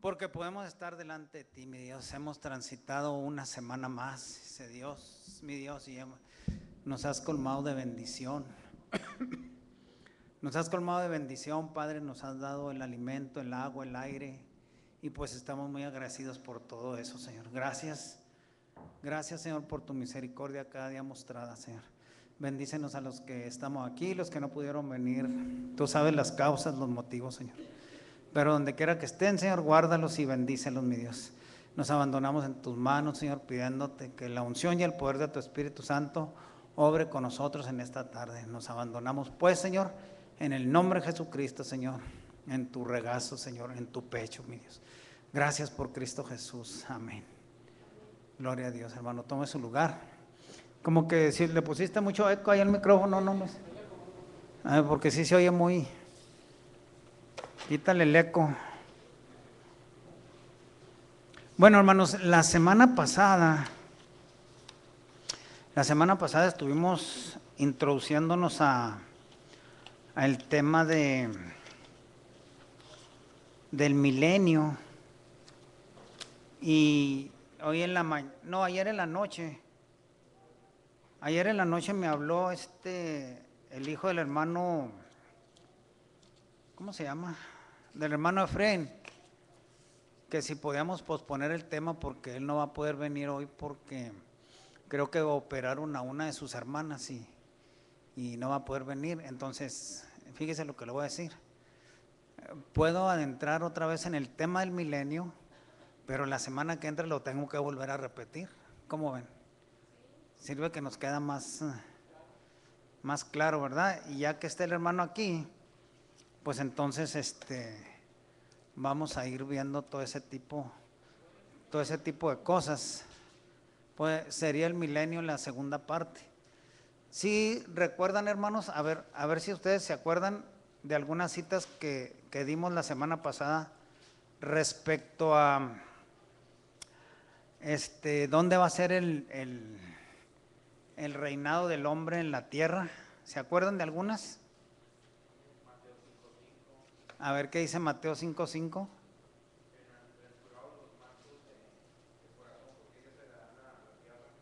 porque podemos estar delante de ti, mi Dios. Hemos transitado una semana más, dice Dios, mi Dios, y nos has colmado de bendición. Nos has colmado de bendición, Padre, nos has dado el alimento, el agua, el aire, y pues estamos muy agradecidos por todo eso, Señor. Gracias, gracias, Señor, por tu misericordia cada día mostrada, Señor. Bendícenos a los que estamos aquí, los que no pudieron venir. Tú sabes las causas, los motivos, Señor. Pero donde quiera que estén, Señor, guárdalos y bendícelos, mi Dios. Nos abandonamos en tus manos, Señor, pidiéndote que la unción y el poder de tu Espíritu Santo obre con nosotros en esta tarde. Nos abandonamos, pues, Señor, en el nombre de Jesucristo, Señor, en tu regazo, Señor, en tu pecho, mi Dios. Gracias por Cristo Jesús. Amén. Gloria a Dios, hermano. Tome su lugar. Como que si le pusiste mucho eco ahí al micrófono, no, porque sí se oye muy. Quítale el eco. Bueno, hermanos, la semana pasada estuvimos introduciéndonos al tema del milenio, y hoy en la ayer en la noche me habló el hijo del hermano, ¿cómo se llama? Del hermano Efraín, que si podíamos posponer el tema porque él no va a poder venir hoy porque creo que operaron a una de sus hermanas y no va a poder venir. Entonces, fíjese lo que le voy a decir. Puedo adentrar otra vez en el tema del milenio, pero la semana que entra lo tengo que volver a repetir. ¿Cómo ven? Sirve que nos queda más claro, ¿verdad? Y ya que esté el hermano aquí, pues entonces vamos a ir viendo todo ese tipo de cosas. Pues sería el milenio en la segunda parte. Si recuerdan, hermanos, a ver si ustedes se acuerdan de algunas citas que dimos la semana pasada respecto a dónde va a ser el reinado del hombre en la tierra. ¿Se acuerdan de algunas? A ver qué dice Mateo 5:5.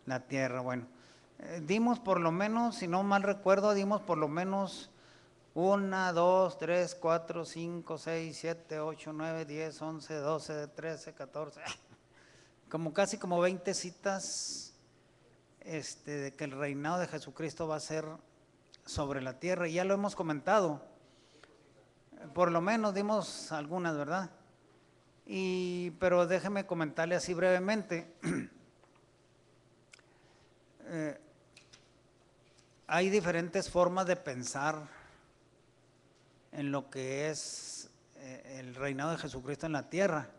La tierra, bueno. Dimos por lo menos, si no mal recuerdo, dimos por lo menos 1, 2, 3, 4, 5, 6, 7, 8, 9, 10, 11, 12, 13, 14, casi como 20 citas de que el reinado de Jesucristo va a ser sobre la tierra. Y ya lo hemos comentado, por lo menos dimos algunas, ¿verdad? Pero déjeme comentarle así brevemente. Hay diferentes formas de pensar en lo que es el reinado de Jesucristo en la tierra.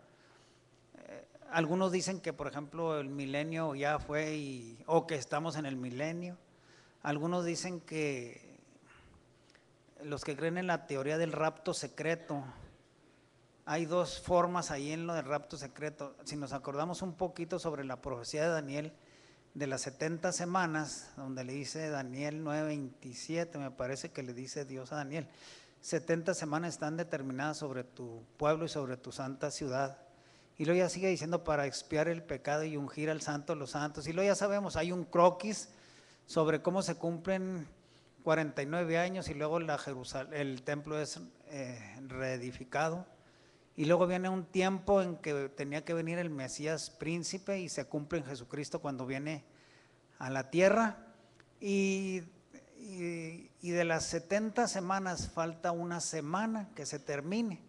Algunos dicen que, por ejemplo, el milenio ya fue o que estamos en el milenio. Algunos dicen que los que creen en la teoría del rapto secreto, hay dos formas ahí en lo del rapto secreto. Si nos acordamos un poquito sobre la profecía de Daniel de las 70 semanas, donde le dice Daniel 9:27, me parece que le dice Dios a Daniel, 70 semanas están determinadas sobre tu pueblo y sobre tu santa ciudad. Y luego ya sigue diciendo para expiar el pecado y ungir al santo de los santos. Y luego ya sabemos, hay un croquis sobre cómo se cumplen 49 años y luego el templo es reedificado. Y luego viene un tiempo en que tenía que venir el Mesías príncipe y se cumple en Jesucristo cuando viene a la tierra. Y de las 70 semanas falta una semana que se termine.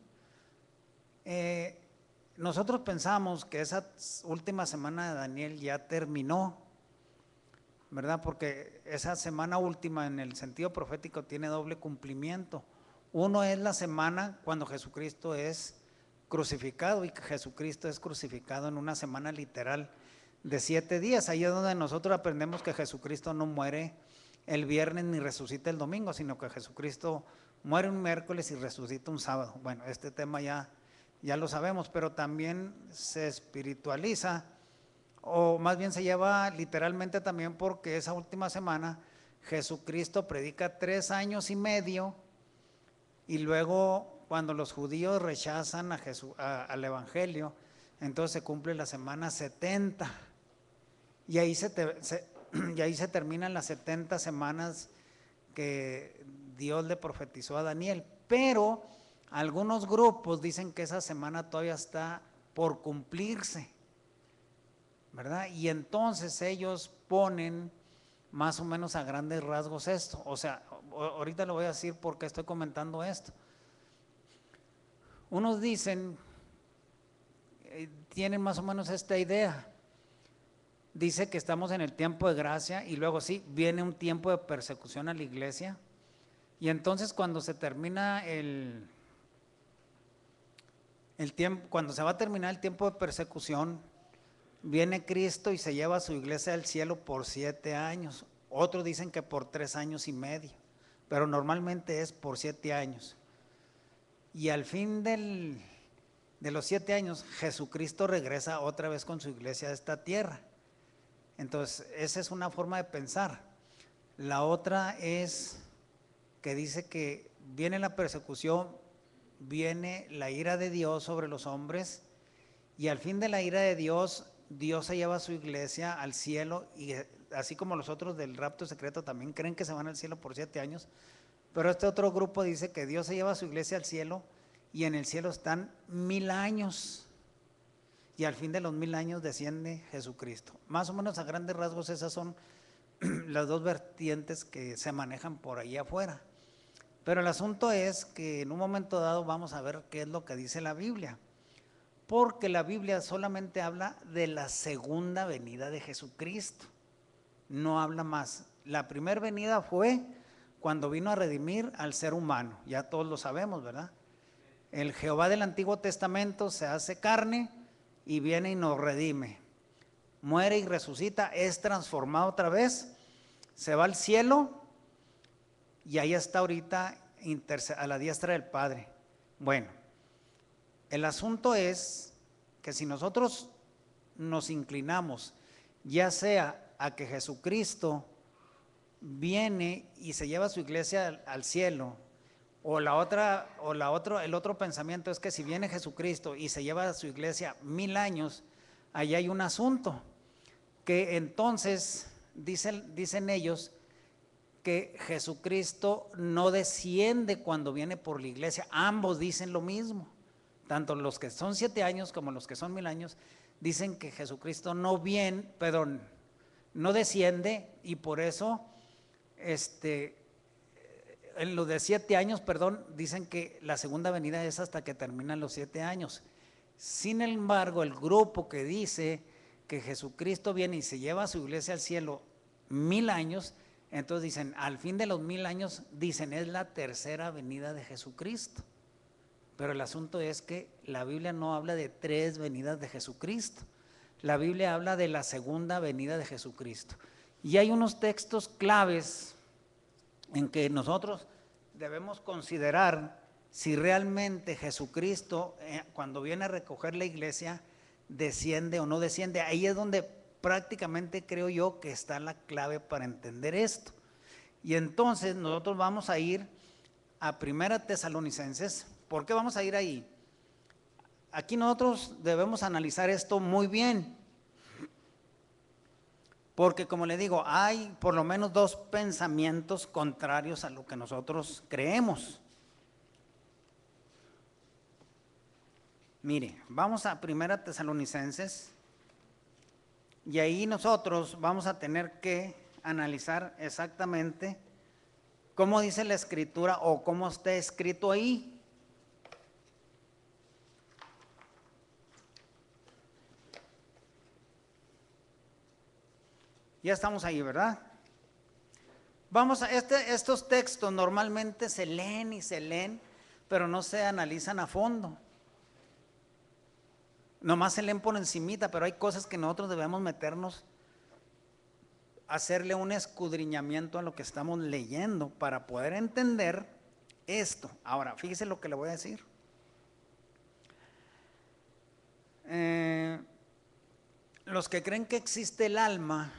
Nosotros pensamos que esa última semana de Daniel ya terminó, ¿verdad? Porque esa semana última en el sentido profético tiene doble cumplimiento. Uno es la semana cuando Jesucristo es crucificado, y que Jesucristo es crucificado en una semana literal de 7 días. Ahí es donde nosotros aprendemos que Jesucristo no muere el viernes ni resucita el domingo, sino que Jesucristo muere un miércoles y resucita un sábado. Bueno, este tema ya lo sabemos, pero también se espiritualiza, o más bien se lleva literalmente también, porque esa última semana Jesucristo predica 3 años y medio y luego cuando los judíos rechazan a Jesús, al Evangelio, entonces se cumple la semana 70 y ahí y ahí se terminan las 70 semanas que Dios le profetizó a Daniel. Pero algunos grupos dicen que esa semana todavía está por cumplirse, ¿verdad? Y entonces ellos ponen más o menos a grandes rasgos esto. O sea, ahorita le voy a decir por qué estoy comentando esto. Unos dicen, tienen más o menos esta idea. Dice que estamos en el tiempo de gracia y luego sí, viene un tiempo de persecución a la iglesia. Y entonces cuando se termina el tiempo, cuando se va a terminar el tiempo de persecución, viene Cristo y se lleva a su iglesia al cielo por 7 años. Otros dicen que por 3 años y medio, pero normalmente es por 7 años. Y al fin de los 7 años, Jesucristo regresa otra vez con su iglesia a esta tierra. Entonces, esa es una forma de pensar. La otra es que dice que viene la persecución, viene la ira de Dios sobre los hombres, y al fin de la ira de Dios, Dios se lleva a su iglesia al cielo, y así como los otros del rapto secreto también creen que se van al cielo por 7 años, pero este otro grupo dice que Dios se lleva a su iglesia al cielo y en el cielo están 1000 años. Y al fin de los 1000 años desciende Jesucristo. Más o menos a grandes rasgos esas son las dos vertientes que se manejan por ahí afuera. Pero el asunto es que en un momento dado vamos a ver qué es lo que dice la Biblia. Porque la Biblia solamente habla de la segunda venida de Jesucristo. No habla más. La primera venida fue cuando vino a redimir al ser humano. Ya todos lo sabemos, ¿verdad? El Jehová del Antiguo Testamento se hace carne y viene y nos redime, muere y resucita, es transformado otra vez, se va al cielo y ahí está ahorita a la diestra del Padre. Bueno, el asunto es que si nosotros nos inclinamos ya sea a que Jesucristo viene y se lleva a su iglesia al cielo, el otro pensamiento es que si viene Jesucristo y se lleva a su iglesia 1000 años, ahí hay un asunto, que entonces dicen ellos que Jesucristo no desciende cuando viene por la iglesia. Ambos dicen lo mismo, tanto los que son 7 años como los que son 1000 años, dicen que Jesucristo no desciende, y por eso en los de 7 años, dicen que la segunda venida es hasta que terminan los 7 años. Sin embargo, el grupo que dice que Jesucristo viene y se lleva a su iglesia al cielo 1000 años, entonces dicen, al fin de los 1000 años, dicen, es la tercera venida de Jesucristo. Pero el asunto es que la Biblia no habla de 3 venidas de Jesucristo. La Biblia habla de la segunda venida de Jesucristo. Y hay unos textos claves en que nosotros debemos considerar si realmente Jesucristo, cuando viene a recoger la iglesia, desciende o no desciende. Ahí es donde prácticamente creo yo que está la clave para entender esto. Y entonces nosotros vamos a ir a 1 Tesalonicenses. ¿Por qué vamos a ir ahí? Aquí nosotros debemos analizar esto muy bien, porque como le digo, hay por lo menos 2 pensamientos contrarios a lo que nosotros creemos. Mire, vamos a 1 Tesalonicenses y ahí nosotros vamos a tener que analizar exactamente cómo dice la Escritura o cómo está escrito ahí. Ya estamos ahí, ¿verdad? Vamos a estos textos normalmente se leen y se leen, pero no se analizan a fondo. Nomás se leen por encimita, pero hay cosas que nosotros debemos meternos, hacerle un escudriñamiento a lo que estamos leyendo para poder entender esto. Ahora, fíjese lo que le voy a decir. Los que creen que existe el alma,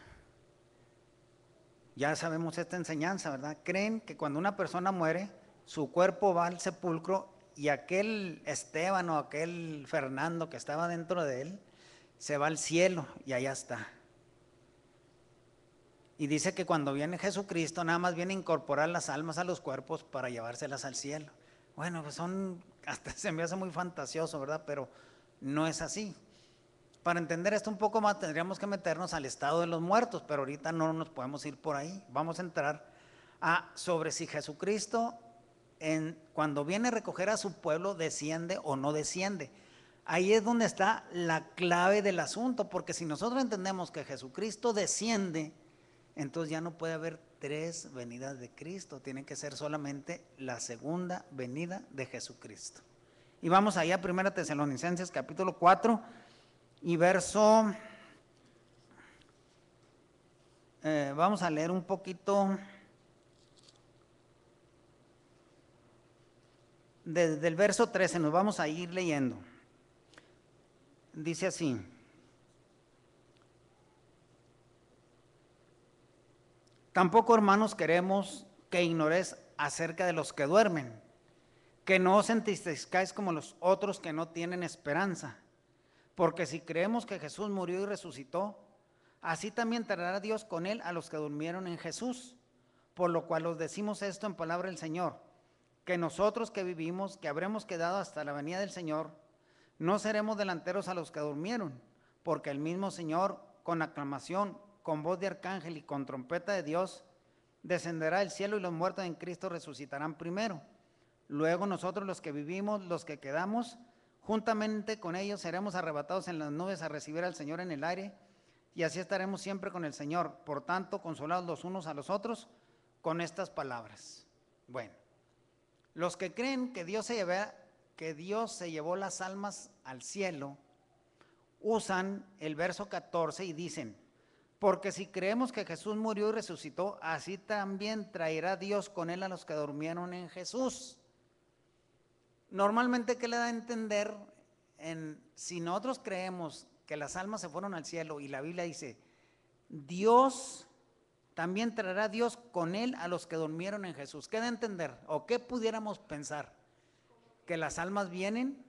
ya sabemos esta enseñanza, ¿verdad? Creen que cuando una persona muere, su cuerpo va al sepulcro y aquel Esteban o aquel Fernando que estaba dentro de él se va al cielo y allá está. Y dice que cuando viene Jesucristo nada más viene a incorporar las almas a los cuerpos para llevárselas al cielo. Bueno, pues hasta se me hace muy fantasioso, ¿verdad? Pero no es así. Para entender esto un poco más tendríamos que meternos al estado de los muertos, pero ahorita no nos podemos ir por ahí. Vamos a entrar sobre si Jesucristo cuando viene a recoger a su pueblo desciende o no desciende. Ahí es donde está la clave del asunto, porque si nosotros entendemos que Jesucristo desciende, entonces ya no puede haber tres venidas de Cristo, tiene que ser solamente la segunda venida de Jesucristo. Y vamos allá a 1 Tesalonicenses capítulo 4 y verso, vamos a leer un poquito desde el verso 13, nos vamos a ir leyendo. Dice así: tampoco, hermanos, queremos que ignoréis acerca de los que duermen, que no os entristezcáis como los otros que no tienen esperanza. Porque si creemos que Jesús murió y resucitó, así también traerá Dios con él a los que durmieron en Jesús. Por lo cual os decimos esto en palabra del Señor, que nosotros que vivimos, que habremos quedado hasta la venida del Señor, no seremos delanteros a los que durmieron, porque el mismo Señor, con aclamación, con voz de arcángel y con trompeta de Dios, descenderá del cielo y los muertos en Cristo resucitarán primero. Luego nosotros los que vivimos, los que quedamos, juntamente con ellos seremos arrebatados en las nubes a recibir al Señor en el aire, y así estaremos siempre con el Señor. Por tanto, consolados los unos a los otros con estas palabras. Bueno, los que creen que Dios se llevó las almas al cielo, usan el verso 14 y dicen: porque si creemos que Jesús murió y resucitó, así también traerá Dios con él a los que durmieron en Jesús. Normalmente, ¿qué le da a entender? Si nosotros creemos que las almas se fueron al cielo y la Biblia dice, Dios también traerá Dios con él a los que durmieron en Jesús. ¿Qué da a entender? ¿O qué pudiéramos pensar? Que las almas vienen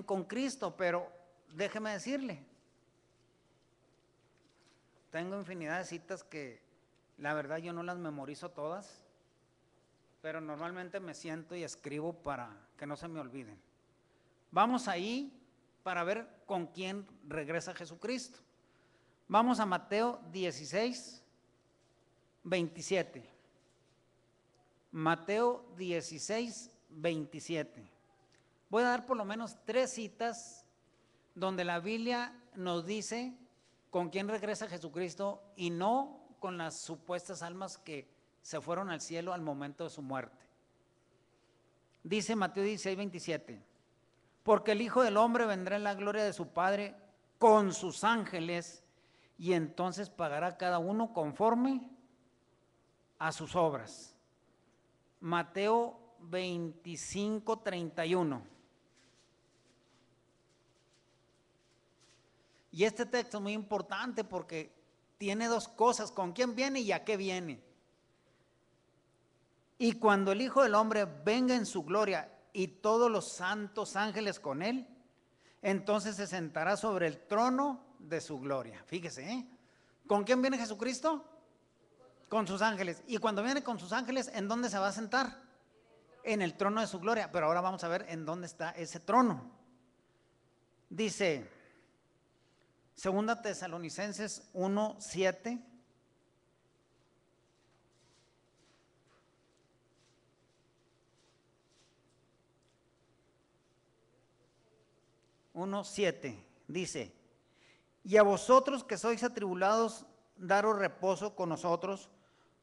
con Cristo, pero déjeme decirle, tengo infinidad de citas que la verdad yo no las memorizo todas, pero normalmente me siento y escribo para que no se me olviden. Vamos ahí para ver con quién regresa Jesucristo. Vamos a Mateo 16, 27. Mateo 16, 27. Voy a dar por lo menos 3 citas donde la Biblia nos dice con quién regresa Jesucristo y no con las supuestas almas que se fueron al cielo al momento de su muerte. Dice Mateo 16, 27, porque el Hijo del Hombre vendrá en la gloria de su Padre con sus ángeles y entonces pagará cada uno conforme a sus obras. Mateo 25, 31. Y este texto es muy importante porque tiene 2 cosas: con quién viene y a qué viene. Y cuando el Hijo del Hombre venga en su gloria y todos los santos ángeles con él, entonces se sentará sobre el trono de su gloria. Fíjese, ¿eh? ¿Con quién viene Jesucristo? Con sus ángeles. Y cuando viene con sus ángeles, ¿en dónde se va a sentar? En el trono de su gloria. Pero ahora vamos a ver en dónde está ese trono. Dice 2 Tesalonicenses 1, 7. 1:7 dice: y a vosotros que sois atribulados, daros reposo con nosotros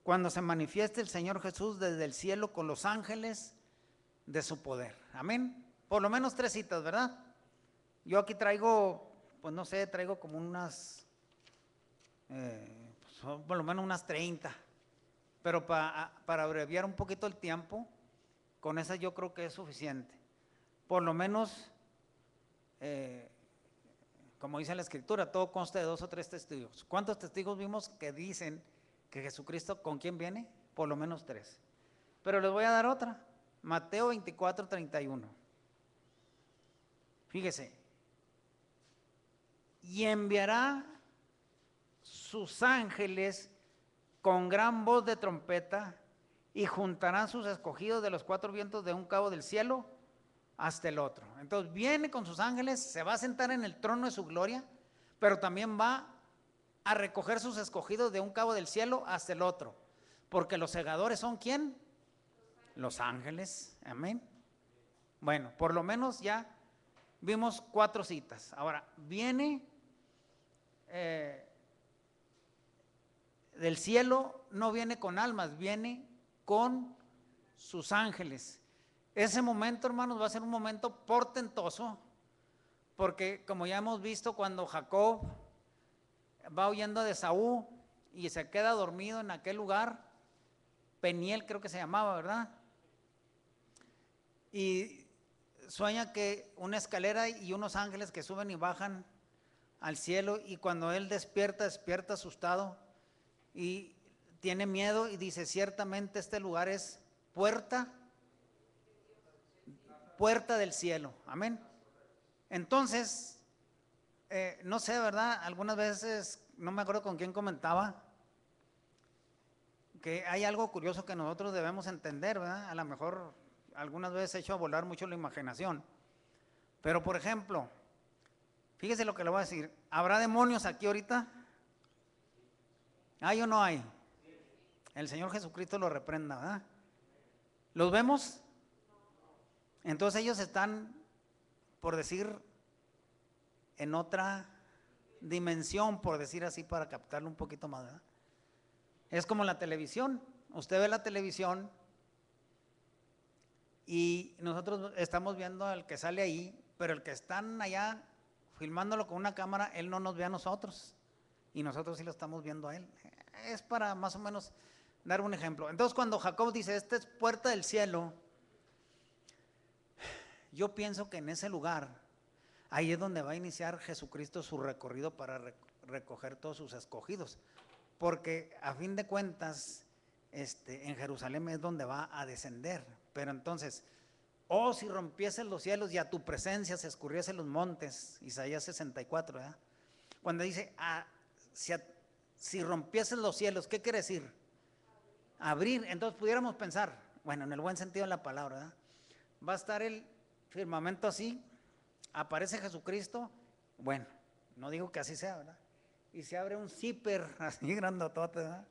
cuando se manifieste el Señor Jesús desde el cielo con los ángeles de su poder. Amén. Por lo menos 3 citas, ¿verdad? Yo aquí traigo, pues no sé, traigo como unas, por lo menos unas 30, pero para abreviar un poquito el tiempo, con esas yo creo que es suficiente. Por lo menos, como dice la Escritura, todo consta de 2 o 3 testigos. ¿Cuántos testigos vimos que dicen que Jesucristo con quién viene? Por lo menos 3. Pero les voy a dar otra. Mateo 24, 31. Fíjese. Y enviará sus ángeles con gran voz de trompeta y juntarán sus escogidos de los cuatro vientos de un cabo del cielo hasta el otro. Entonces viene con sus ángeles, se va a sentar en el trono de su gloria, pero también va a recoger sus escogidos de un cabo del cielo hasta el otro. Porque los segadores son ¿quién? Los ángeles. Amén. Bueno, por lo menos ya vimos 4 citas. Ahora, viene del cielo, no viene con almas, viene con sus ángeles. Ese momento, hermanos, va a ser un momento portentoso, porque como ya hemos visto, cuando Jacob va huyendo de Esaú y se queda dormido en aquel lugar, Peniel creo que se llamaba, ¿verdad? Y sueña que una escalera y unos ángeles que suben y bajan al cielo, y cuando él despierta asustado y tiene miedo y dice, ciertamente este lugar es puerta del cielo. Amén. Entonces, no sé, ¿verdad? Algunas veces, no me acuerdo con quién comentaba, que hay algo curioso que nosotros debemos entender, ¿verdad? A lo mejor algunas veces he hecho a volar mucho la imaginación. Pero, por ejemplo, fíjese lo que le voy a decir. ¿Habrá demonios aquí ahorita? ¿Hay o no hay? El Señor Jesucristo lo reprenda, ¿verdad? ¿Los vemos? Entonces ellos están, por decir, en otra dimensión, por decir así, para captarlo un poquito más, ¿verdad? Es como la televisión. Usted ve la televisión y nosotros estamos viendo al que sale ahí, pero el que están allá filmándolo con una cámara, él no nos ve a nosotros y nosotros sí lo estamos viendo a él. Es para más o menos dar un ejemplo. Entonces, cuando Jacob dice, esta es puerta del cielo, yo pienso que en ese lugar, ahí es donde va a iniciar Jesucristo su recorrido para recoger todos sus escogidos, porque a fin de cuentas, en Jerusalén es donde va a descender. Pero entonces, oh, si rompiesen los cielos y a tu presencia se escurriesen los montes, Isaías 64, ¿verdad? Cuando dice, si rompiesen los cielos, ¿qué quiere decir? Abrir. Entonces pudiéramos pensar, bueno, en el buen sentido de la palabra, ¿verdad? Va a estar el firmamento así, aparece Jesucristo, bueno, no digo que así sea, ¿verdad? Y se abre un zipper así grandotote, ¿verdad?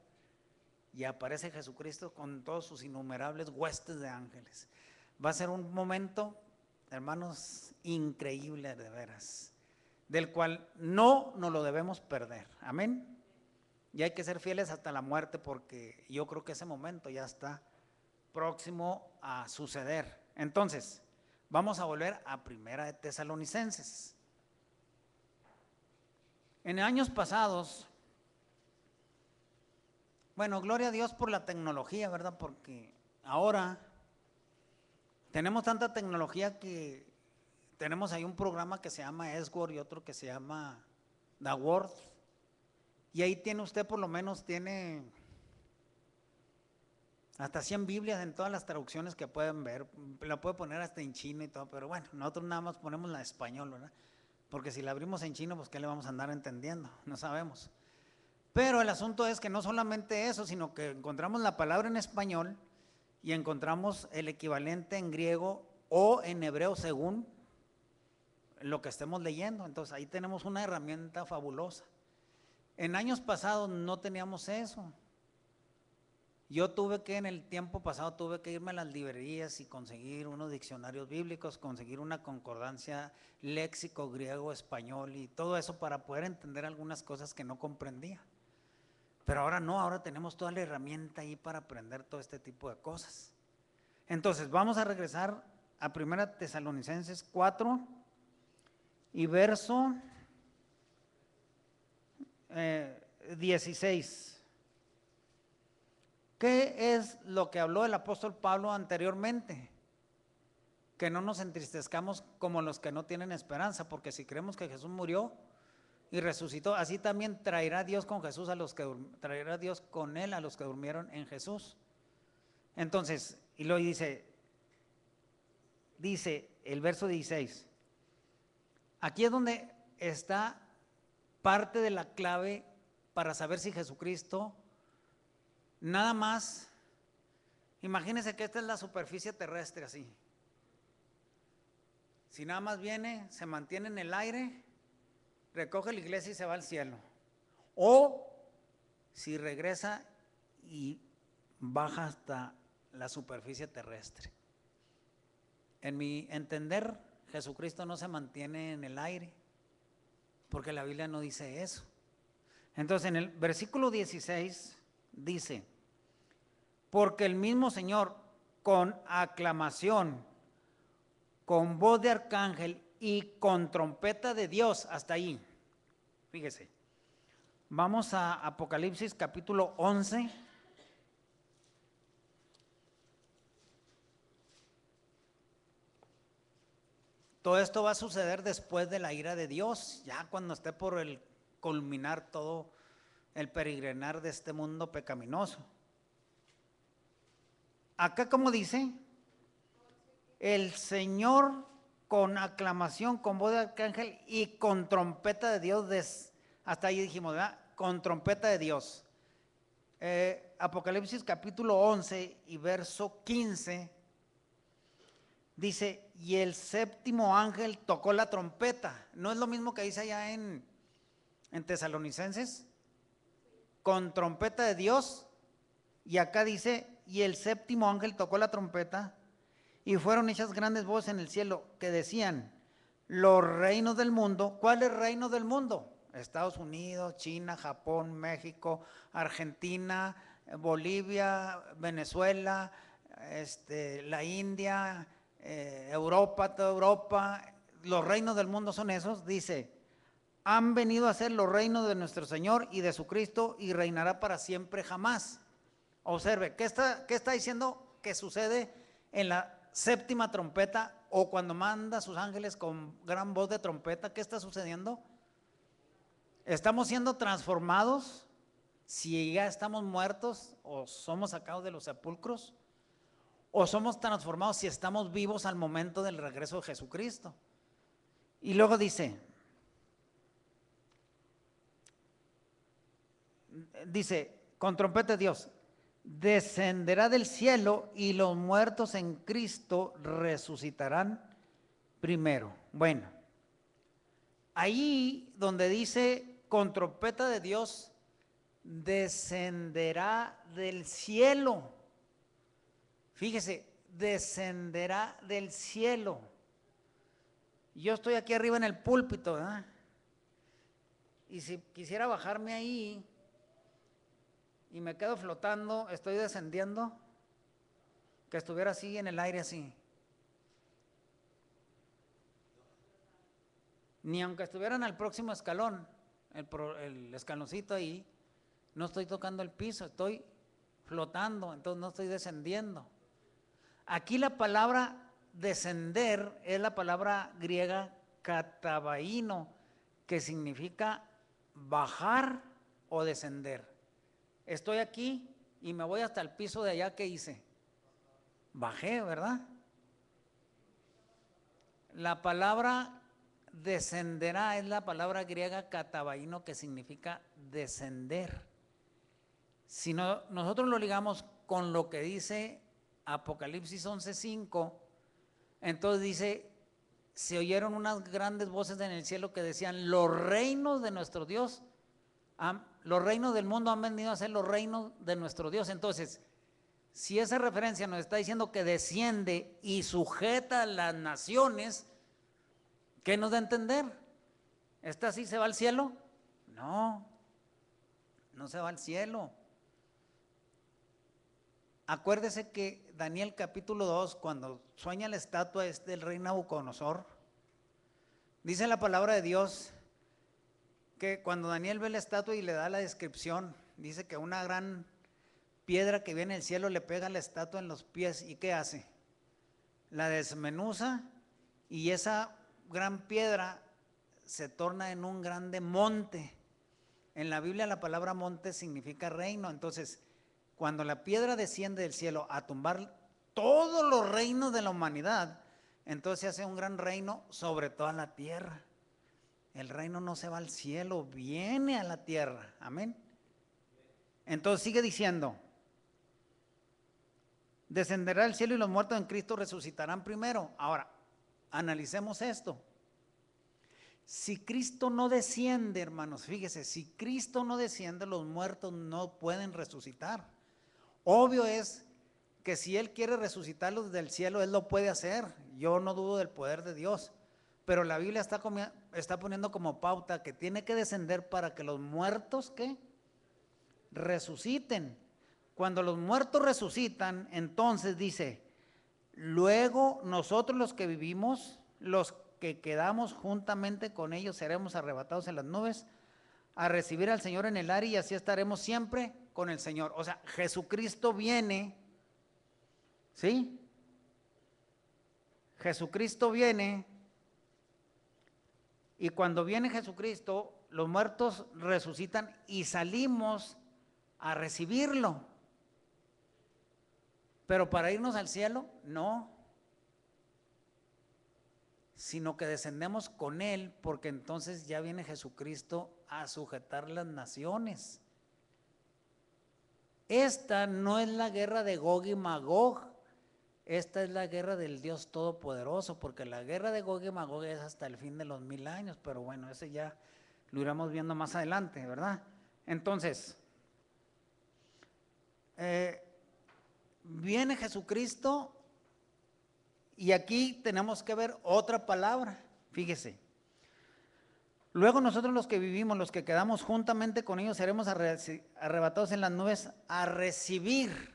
Y aparece Jesucristo con todos sus innumerables huestes de ángeles. Va a ser un momento, hermanos, increíble de veras, del cual no nos lo debemos perder. Amén. Y hay que ser fieles hasta la muerte, porque yo creo que ese momento ya está próximo a suceder. Entonces, vamos a volver a Primera de Tesalonicenses. En años pasados, bueno, gloria a Dios por la tecnología, ¿verdad? Porque ahora tenemos tanta tecnología que tenemos ahí un programa que se llama Esword y otro que se llama The Word. Y ahí tiene usted, por lo menos tiene hasta 100 Biblias en todas las traducciones que pueden ver. La puede poner hasta en chino y todo, pero bueno, nosotros nada más ponemos la de español, ¿verdad? Porque si la abrimos en chino, pues ¿qué le vamos a andar entendiendo? No sabemos. Pero el asunto es que no solamente eso, sino que encontramos la palabra en español y encontramos el equivalente en griego o en hebreo según lo que estemos leyendo. Entonces ahí tenemos una herramienta fabulosa. En años pasados no teníamos eso. Yo en el tiempo pasado tuve que irme a las librerías y conseguir unos diccionarios bíblicos, conseguir una concordancia léxico griego, español y todo eso para poder entender algunas cosas que no comprendía. Pero ahora no, ahora tenemos toda la herramienta ahí para aprender todo este tipo de cosas. Entonces, vamos a regresar a 1 Tesalonicenses 4 y verso 16. ¿Qué es lo que habló el apóstol Pablo anteriormente? Que no nos entristezcamos como los que no tienen esperanza, porque si creemos que Jesús murió y resucitó, así también traerá Dios con Jesús traerá Dios con él a los que durmieron en Jesús. Entonces, y lo dice, dice el verso 16. Aquí es donde está parte de la clave para saber si Jesucristo, nada más, imagínense que esta es la superficie terrestre así. Si nada más viene, se mantiene en el aire, recoge la iglesia y se va al cielo. O si regresa y baja hasta la superficie terrestre. En mi entender, Jesucristo no se mantiene en el aire, porque la Biblia no dice eso. Entonces en el versículo 16 dice, porque el mismo Señor con aclamación, con voz de arcángel y con trompeta de Dios, hasta ahí, fíjese. Vamos a Apocalipsis capítulo 11. Todo esto va a suceder después de la ira de Dios, ya cuando esté por el culminar todo el peregrinar de este mundo pecaminoso. Acá como dice, el Señor con aclamación, con voz de arcángel y con trompeta de Dios, hasta ahí dijimos, ¿verdad? Con trompeta de Dios. Apocalipsis capítulo 11 y verso 15 dice, y el séptimo ángel tocó la trompeta. ¿No es lo mismo que dice allá en Tesalonicenses? Con trompeta de Dios. Y acá dice, y el séptimo ángel tocó la trompeta, y fueron hechas grandes voces en el cielo que decían, los reinos del mundo. ¿Cuáles reinos del mundo? Estados Unidos, China, Japón, México, Argentina, Bolivia, Venezuela, la India, Europa, toda Europa. Los reinos del mundo son esos, dice, han venido a ser los reinos de nuestro Señor y de su Cristo, y reinará para siempre jamás. Observe, ¿qué está diciendo que sucede en la séptima trompeta, o cuando manda a sus ángeles con gran voz de trompeta? ¿Qué está sucediendo? ¿Estamos siendo transformados? Si ya estamos muertos o somos sacados de los sepulcros, o somos transformados si estamos vivos al momento del regreso de Jesucristo. Y luego dice, con trompeta de Dios, descenderá del cielo y los muertos en Cristo resucitarán primero. Bueno, ahí donde dice con trompeta de Dios, descenderá del cielo. Fíjese, descenderá del cielo. Yo estoy aquí arriba en el púlpito, ¿verdad? Y si quisiera bajarme ahí y me quedo flotando, estoy descendiendo, que estuviera así en el aire así. Ni aunque estuviera en el próximo escalón, el escaloncito ahí, no estoy tocando el piso, estoy flotando, entonces no estoy descendiendo. Aquí la palabra descender es la palabra griega katabaino, que significa bajar o descender. Estoy aquí y me voy hasta el piso de allá, ¿qué hice? Bajé, ¿verdad? La palabra descenderá es la palabra griega katabaino, que significa descender. Si no, nosotros lo ligamos con lo que dice Apocalipsis 11:5, entonces dice, se oyeron unas grandes voces en el cielo que decían, los reinos de nuestro Dios, los reinos del mundo han venido a ser los reinos de nuestro Dios. Entonces, si esa referencia nos está diciendo que desciende y sujeta a las naciones, ¿qué nos da a entender? ¿Esta sí se va al cielo? No, no se va al cielo. Acuérdese que Daniel capítulo 2, cuando sueña la estatua del rey Nabucodonosor, dice la palabra de Dios que cuando Daniel ve la estatua y le da la descripción, dice que una gran piedra que viene del cielo le pega a la estatua en los pies, ¿y qué hace? La desmenuza, y esa gran piedra se torna en un grande monte. En la Biblia la palabra monte significa reino. Entonces, cuando la piedra desciende del cielo a tumbar todos los reinos de la humanidad, entonces se hace un gran reino sobre toda la tierra. El reino no se va al cielo, viene a la tierra. Amén. Entonces sigue diciendo, descenderá al cielo y los muertos en Cristo resucitarán primero. Ahora, analicemos esto. Si Cristo no desciende, hermanos, fíjese, si Cristo no desciende, los muertos no pueden resucitar. Obvio es que si Él quiere resucitarlos del cielo, Él lo puede hacer. Yo no dudo del poder de Dios. Pero la Biblia está poniendo como pauta que tiene que descender para que los muertos, ¿qué? Resuciten. Cuando los muertos resucitan, entonces dice, luego nosotros los que vivimos, los que quedamos juntamente con ellos, seremos arrebatados en las nubes a recibir al Señor en el aire y así estaremos siempre con el Señor. O sea, Jesucristo viene, ¿sí? Jesucristo viene y cuando viene Jesucristo, los muertos resucitan y salimos a recibirlo. Pero para irnos al cielo, no, sino que descendemos con Él, porque entonces ya viene Jesucristo a sujetar las naciones. Esta no es la guerra de Gog y Magog, esta es la guerra del Dios Todopoderoso, porque la guerra de Gog y Magog es hasta el fin de los 1000 años, pero bueno, ese ya lo iremos viendo más adelante, ¿verdad? Entonces, viene Jesucristo y aquí tenemos que ver otra palabra, fíjese. Luego nosotros los que vivimos, los que quedamos juntamente con ellos, seremos arrebatados en las nubes a recibir.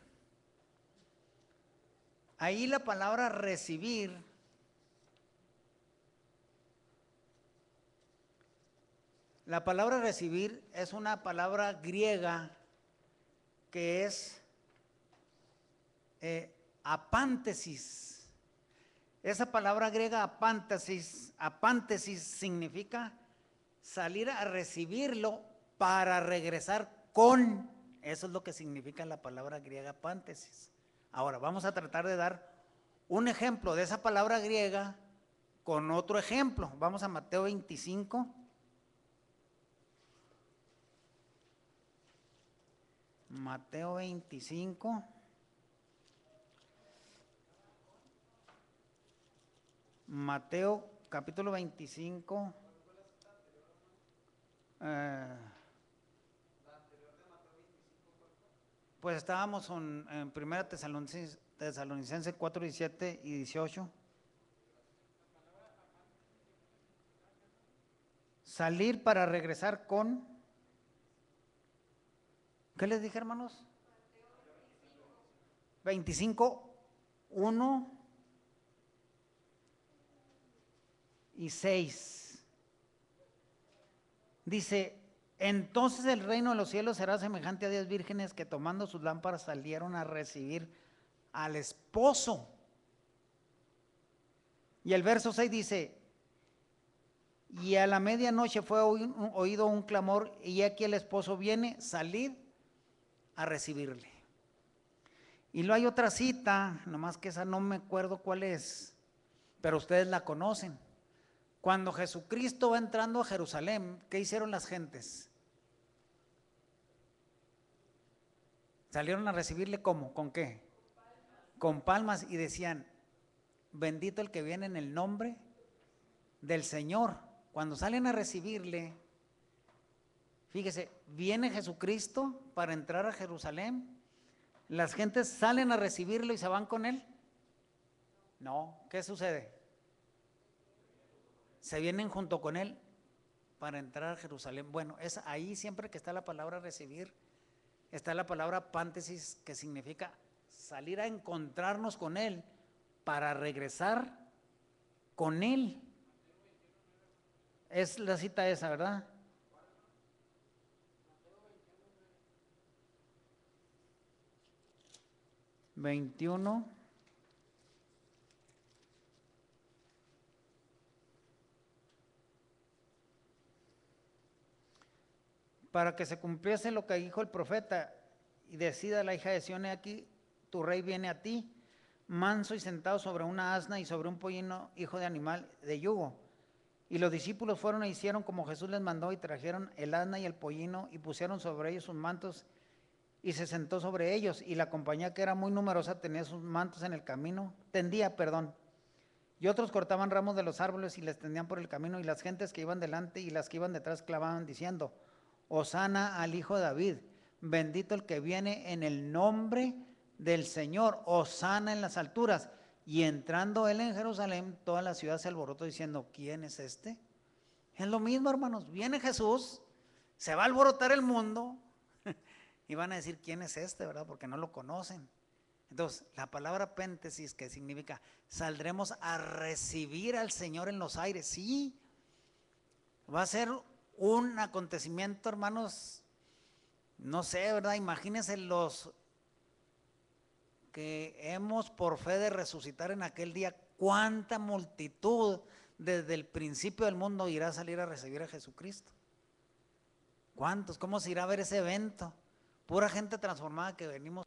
Ahí la palabra recibir es una palabra griega que es apántesis. Esa palabra griega apántesis significa salir a recibirlo para regresar con. Eso es lo que significa la palabra griega apántesis. Ahora vamos a tratar de dar un ejemplo de esa palabra griega con otro ejemplo. Vamos a Mateo 25. Mateo 25. Mateo capítulo 25. Pues estábamos en 1 Tesalonicenses 4, 17 y 18. Salir para regresar con. ¿Qué les dije, hermanos? 25, 1 y 6. Dice, entonces el reino de los cielos será semejante a 10 vírgenes que tomando sus lámparas salieron a recibir al esposo. Y el verso 6 dice, y a la medianoche fue oído un clamor, y aquí el esposo viene, salid a recibirle. Y luego hay otra cita, nomás que esa no me acuerdo cuál es, pero ustedes la conocen. Cuando Jesucristo va entrando a Jerusalén, ¿qué hicieron las gentes? Salieron a recibirle ¿cómo? ¿Con qué? Con palmas y decían, bendito el que viene en el nombre del Señor. Cuando salen a recibirle, fíjese, viene Jesucristo para entrar a Jerusalén, las gentes salen a recibirlo y se van con él. No, ¿qué sucede? Se vienen junto con él para entrar a Jerusalén. Bueno, es ahí siempre que está la palabra recibir, está la palabra pántesis, que significa salir a encontrarnos con él para regresar con él. Es la cita esa, ¿verdad? (21) para que se cumpliese lo que dijo el profeta, y decida la hija de Sión, aquí tu rey viene a ti, manso y sentado sobre una asna y sobre un pollino, hijo de animal de yugo. Y los discípulos fueron e hicieron como Jesús les mandó, y trajeron el asna y el pollino, y pusieron sobre ellos sus mantos, y se sentó sobre ellos. Y la compañía, que era muy numerosa, tenía sus mantos en el camino, tendía, perdón. Y otros cortaban ramos de los árboles y les tendían por el camino, y las gentes que iban delante y las que iban detrás clamaban diciendo: Hosana al Hijo de David, bendito el que viene en el nombre del Señor, hosana en las alturas. Y entrando él en Jerusalén, toda la ciudad se alborotó diciendo: ¿quién es este? Es lo mismo, hermanos, viene Jesús, se va a alborotar el mundo y van a decir: ¿quién es este? ¿Verdad? Porque no lo conocen. Entonces, la palabra Péntesis, que significa saldremos a recibir al Señor en los aires, sí, va a ser un acontecimiento, hermanos, no sé, ¿verdad? Imagínense los que hemos por fe de resucitar en aquel día, cuánta multitud desde el principio del mundo irá a salir a recibir a Jesucristo. ¿Cuántos? ¿Cómo se irá a ver ese evento? Pura gente transformada que venimos.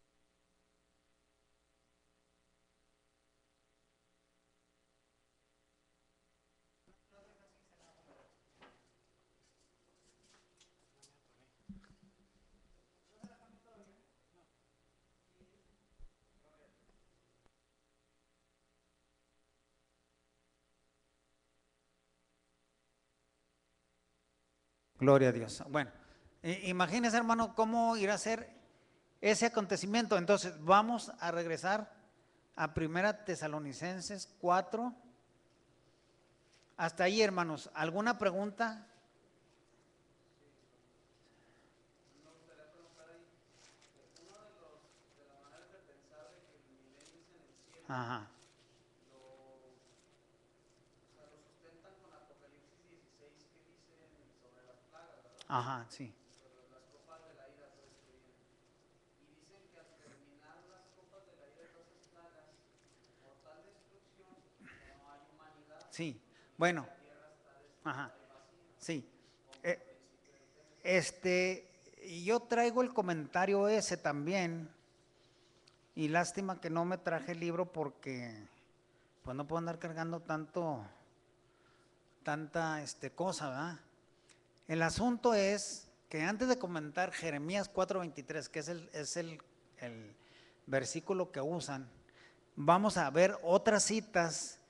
Gloria a Dios. Bueno, imagínense, hermano, cómo irá a ser ese acontecimiento. Entonces, vamos a regresar a 1 Tesalonicenses 4. Hasta ahí, hermanos. ¿Alguna pregunta? Ajá. Ajá, sí. Sí, bueno, ajá, sí. Yo traigo el comentario ese también, y lástima que no me traje el libro porque pues no puedo andar cargando tanta cosa, ¿verdad? El asunto es que antes de comentar Jeremías 4:23, que es el versículo que usan, vamos a ver otras citas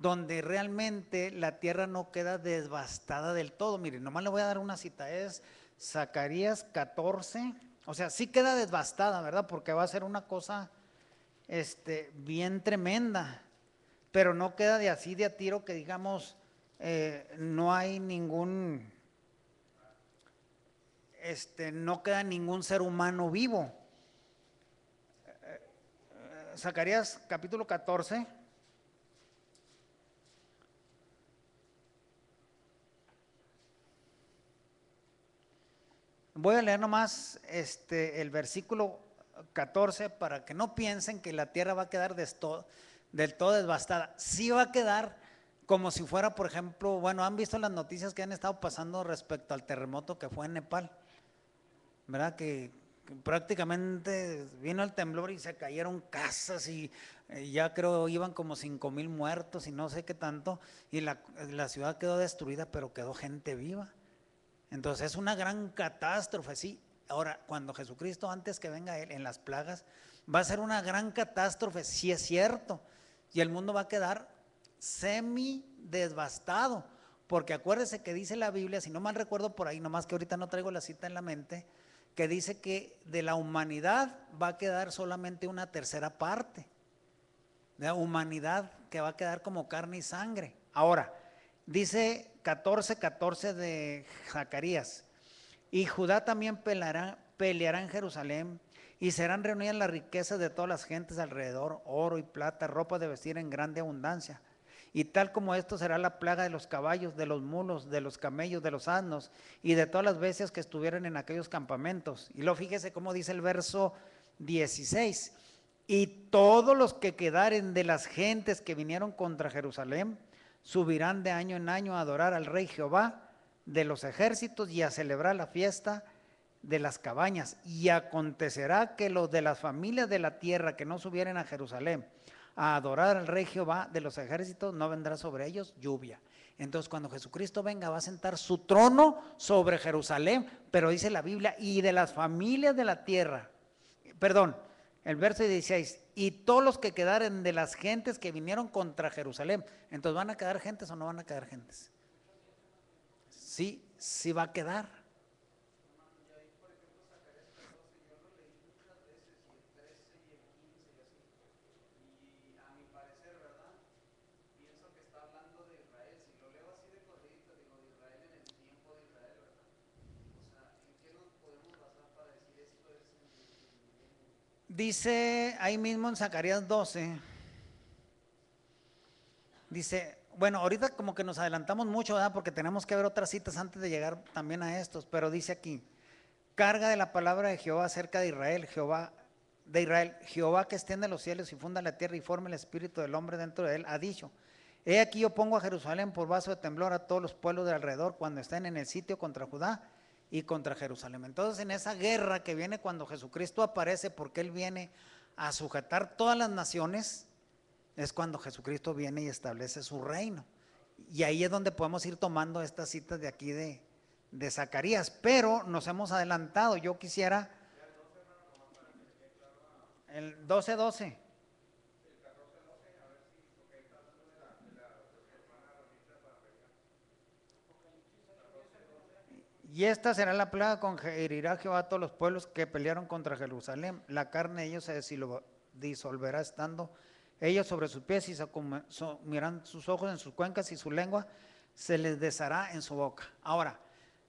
donde realmente la tierra no queda devastada del todo. Miren, nomás le voy a dar una cita, es Zacarías 14, o sea, sí queda devastada, ¿verdad? Porque va a ser una cosa bien tremenda, pero no queda de así de a tiro que digamos, no hay no queda ningún ser humano vivo. Zacarías capítulo 14. Voy a leer nomás el versículo 14 para que no piensen que la tierra va a quedar del todo devastada. Sí va a quedar como si fuera, por ejemplo, bueno, han visto las noticias que han estado pasando respecto al terremoto que fue en Nepal, ¿verdad? Que prácticamente vino el temblor y se cayeron casas y ya creo iban como 5,000 muertos y no sé qué tanto, y la ciudad quedó destruida, pero quedó gente viva. Entonces es una gran catástrofe, sí. Ahora, cuando Jesucristo, antes que venga Él en las plagas, va a ser una gran catástrofe, sí es cierto, y el mundo va a quedar semi devastado, porque acuérdese que dice la Biblia, si no mal recuerdo por ahí, nomás que ahorita no traigo la cita en la mente, que dice que de la humanidad va a quedar solamente una tercera parte, de la humanidad que va a quedar como carne y sangre. Ahora, dice 14:14 de Zacarías: y Judá también peleará en Jerusalén, y serán reunidas las riquezas de todas las gentes alrededor, oro y plata, ropa de vestir en grande abundancia. Y tal como esto será la plaga de los caballos, de los mulos, de los camellos, de los asnos y de todas las bestias que estuvieran en aquellos campamentos. Y luego fíjese cómo dice el verso 16: y todos los que quedaren de las gentes que vinieron contra Jerusalén subirán de año en año a adorar al Rey Jehová de los ejércitos y a celebrar la fiesta de las cabañas. Y acontecerá que los de las familias de la tierra que no subieren a Jerusalén a adorar al Rey Jehová de los ejércitos, no vendrá sobre ellos lluvia. Entonces cuando Jesucristo venga va a sentar su trono sobre Jerusalén, pero dice la Biblia, y de las familias de la tierra, perdón, el verso 16, y todos los que quedaren de las gentes que vinieron contra Jerusalén. Entonces, ¿van a quedar gentes o no van a quedar gentes? Sí, sí va a quedar. Dice ahí mismo en Zacarías 12, dice, bueno, ahorita como que nos adelantamos mucho, ¿verdad? Porque tenemos que ver otras citas antes de llegar también a estos, pero dice aquí, carga de la palabra de Jehová acerca de Israel, Jehová que extiende los cielos y funda la tierra y forma el espíritu del hombre dentro de él, ha dicho, he aquí yo pongo a Jerusalén por vaso de temblor a todos los pueblos de alrededor cuando estén en el sitio contra Judá y contra Jerusalén. Entonces en esa guerra que viene cuando Jesucristo aparece, porque Él viene a sujetar todas las naciones, es cuando Jesucristo viene y establece su reino. Y ahí es donde podemos ir tomando estas citas de aquí de Zacarías, pero nos hemos adelantado. Yo quisiera el 12:12. Y esta será la plaga con que herirá Jehová a todos los pueblos que pelearon contra Jerusalén. La carne de ellos se disolverá estando ellos sobre sus pies y se sumirán sus ojos en sus cuencas y su lengua se les deshará en su boca. Ahora,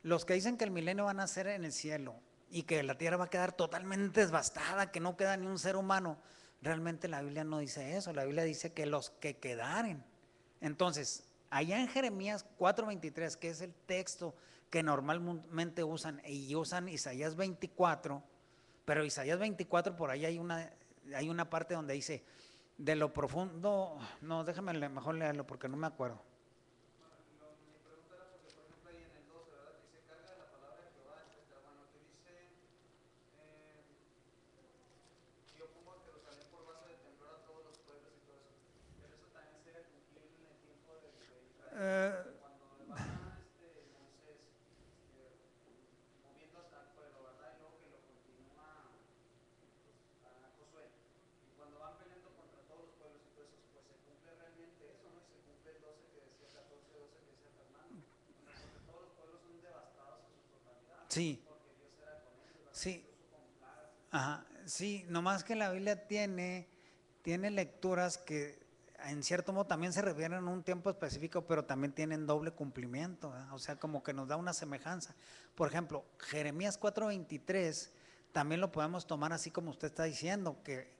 los que dicen que el milenio va a nacer en el cielo y que la tierra va a quedar totalmente devastada, que no queda ni un ser humano, realmente la Biblia no dice eso. La Biblia dice que los que quedaren. Entonces, allá en Jeremías 4:23, que es el texto que normalmente usan, y usan Isaías 24, pero Isaías 24 por ahí hay una parte donde dice, de lo profundo, no, déjame mejor leerlo porque no me acuerdo. Eh, sí, sí, ajá, sí, nomás que la Biblia tiene lecturas que en cierto modo también se refieren a un tiempo específico, pero también tienen doble cumplimiento, ¿verdad? O sea, como que nos da una semejanza. Por ejemplo, Jeremías 4:23 también lo podemos tomar así como usted está diciendo, que,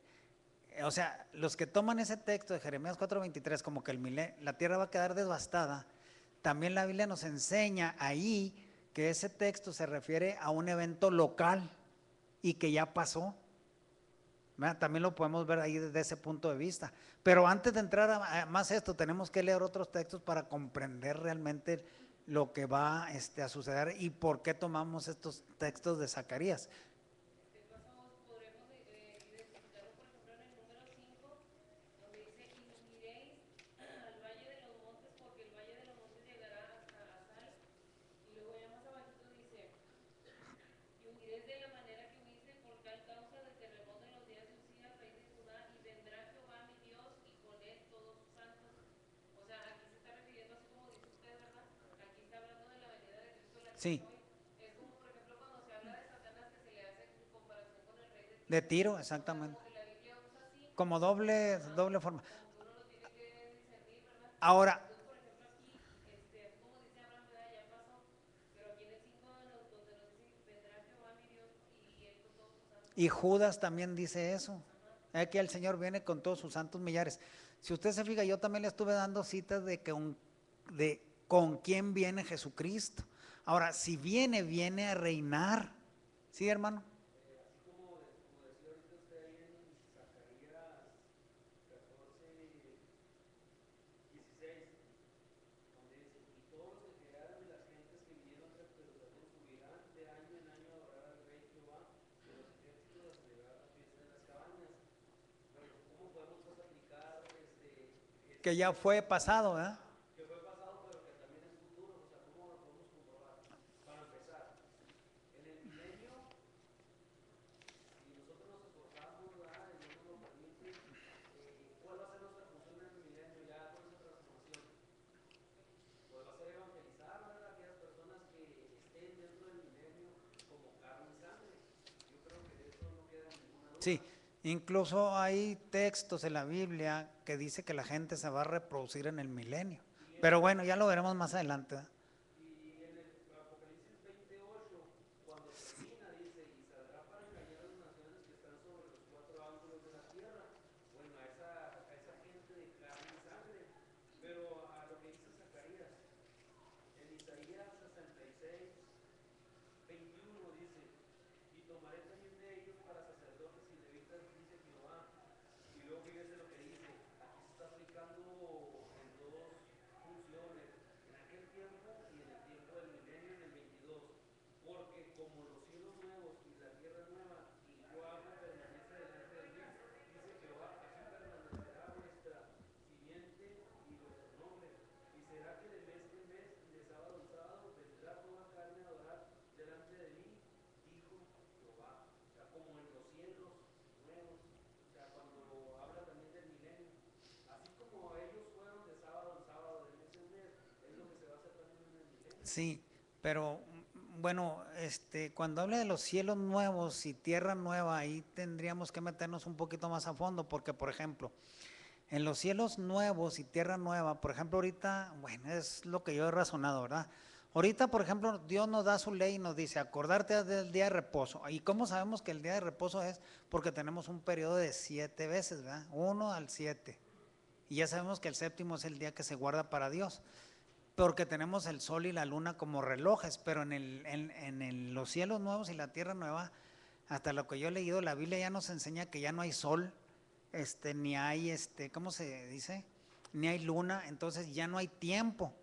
o sea, los que toman ese texto de Jeremías 4:23 como que la tierra va a quedar devastada, también la Biblia nos enseña ahí que ese texto se refiere a un evento local y que ya pasó. ¿Verdad? También lo podemos ver ahí desde ese punto de vista. Pero antes de entrar a más esto, tenemos que leer otros textos para comprender realmente lo que va a suceder y por qué tomamos estos textos de Zacarías. Sí, de Tiro, exactamente. Como doble forma. Ahora, y Judas también dice eso. Aquí el Señor viene con todos sus santos millares. Si usted se fija, yo también le estuve dando citas de con quién viene Jesucristo. Ahora, si viene a reinar. ¿Sí, hermano? que ya fue pasado, ¿verdad? Que fue pasado, pero que también es futuro. O sea, ¿cómo lo podemos comprobar? Para empezar, en el milenio, si nosotros nos esforzamos, ¿verdad? Y Dios nos lo permite, ¿cuál va a ser nuestra función en el milenio ya con esa transformación? Pues va a ser evangelizar, ¿verdad? Aquellas personas que estén dentro del milenio como carne y sangre. Yo creo que de eso no queda ninguna duda. Sí, incluso hay textos en la Biblia que dice que la gente se va a reproducir en el milenio. Pero bueno, ya lo veremos más adelante, ¿verdad? Y en el Apocalipsis 28, cuando termina, dice, y saldrá para engañar a las naciones que están sobre los cuatro ángulos de la tierra. Bueno, a esa gente de carne y sangre. Pero a lo que dice Zacarías, en Isaías 66, 21 dice, y tomaré también de ellos para sacerdotes y levitas, dice Jehová. Y luego fíjese lo que dice, aquí se está aplicando en dos funciones, en aquel tiempo y en el tiempo del milenio, en el 22. Porque como los cielos nuevos y la tierra nueva, y yo hago permanece delante de mí, dice Jehová, así permanecerá vuestra simiente y vuestro nombre. Y será que de mes en mes y de sábado en sábado vendrá toda carne a adorar delante de mí, dijo Jehová. O sea, como en los cielos nuevos. O sea, cuando habla también del milenio. Así como ellos fueron de sábado en sábado, de mes en mes, es lo que se va a hacer también en el milenio. Sí, pero bueno, cuando habla de los cielos nuevos y tierra nueva, ahí tendríamos que meternos un poquito más a fondo, porque por ejemplo, en los cielos nuevos y tierra nueva, por ejemplo, ahorita, bueno, es lo que yo he razonado, ¿verdad? Ahorita, por ejemplo, Dios nos da su ley y nos dice, acordarte del día de reposo. ¿Y cómo sabemos que el día de reposo es? Porque tenemos un periodo de 7 veces, ¿verdad? 1 al 7. Y ya sabemos que el séptimo es el día que se guarda para Dios, porque tenemos el sol y la luna como relojes, pero en los cielos nuevos y la tierra nueva, hasta lo que yo he leído, la Biblia ya nos enseña que ya no hay sol, ni hay, ¿cómo se dice? Ni hay luna, entonces ya no hay tiempo.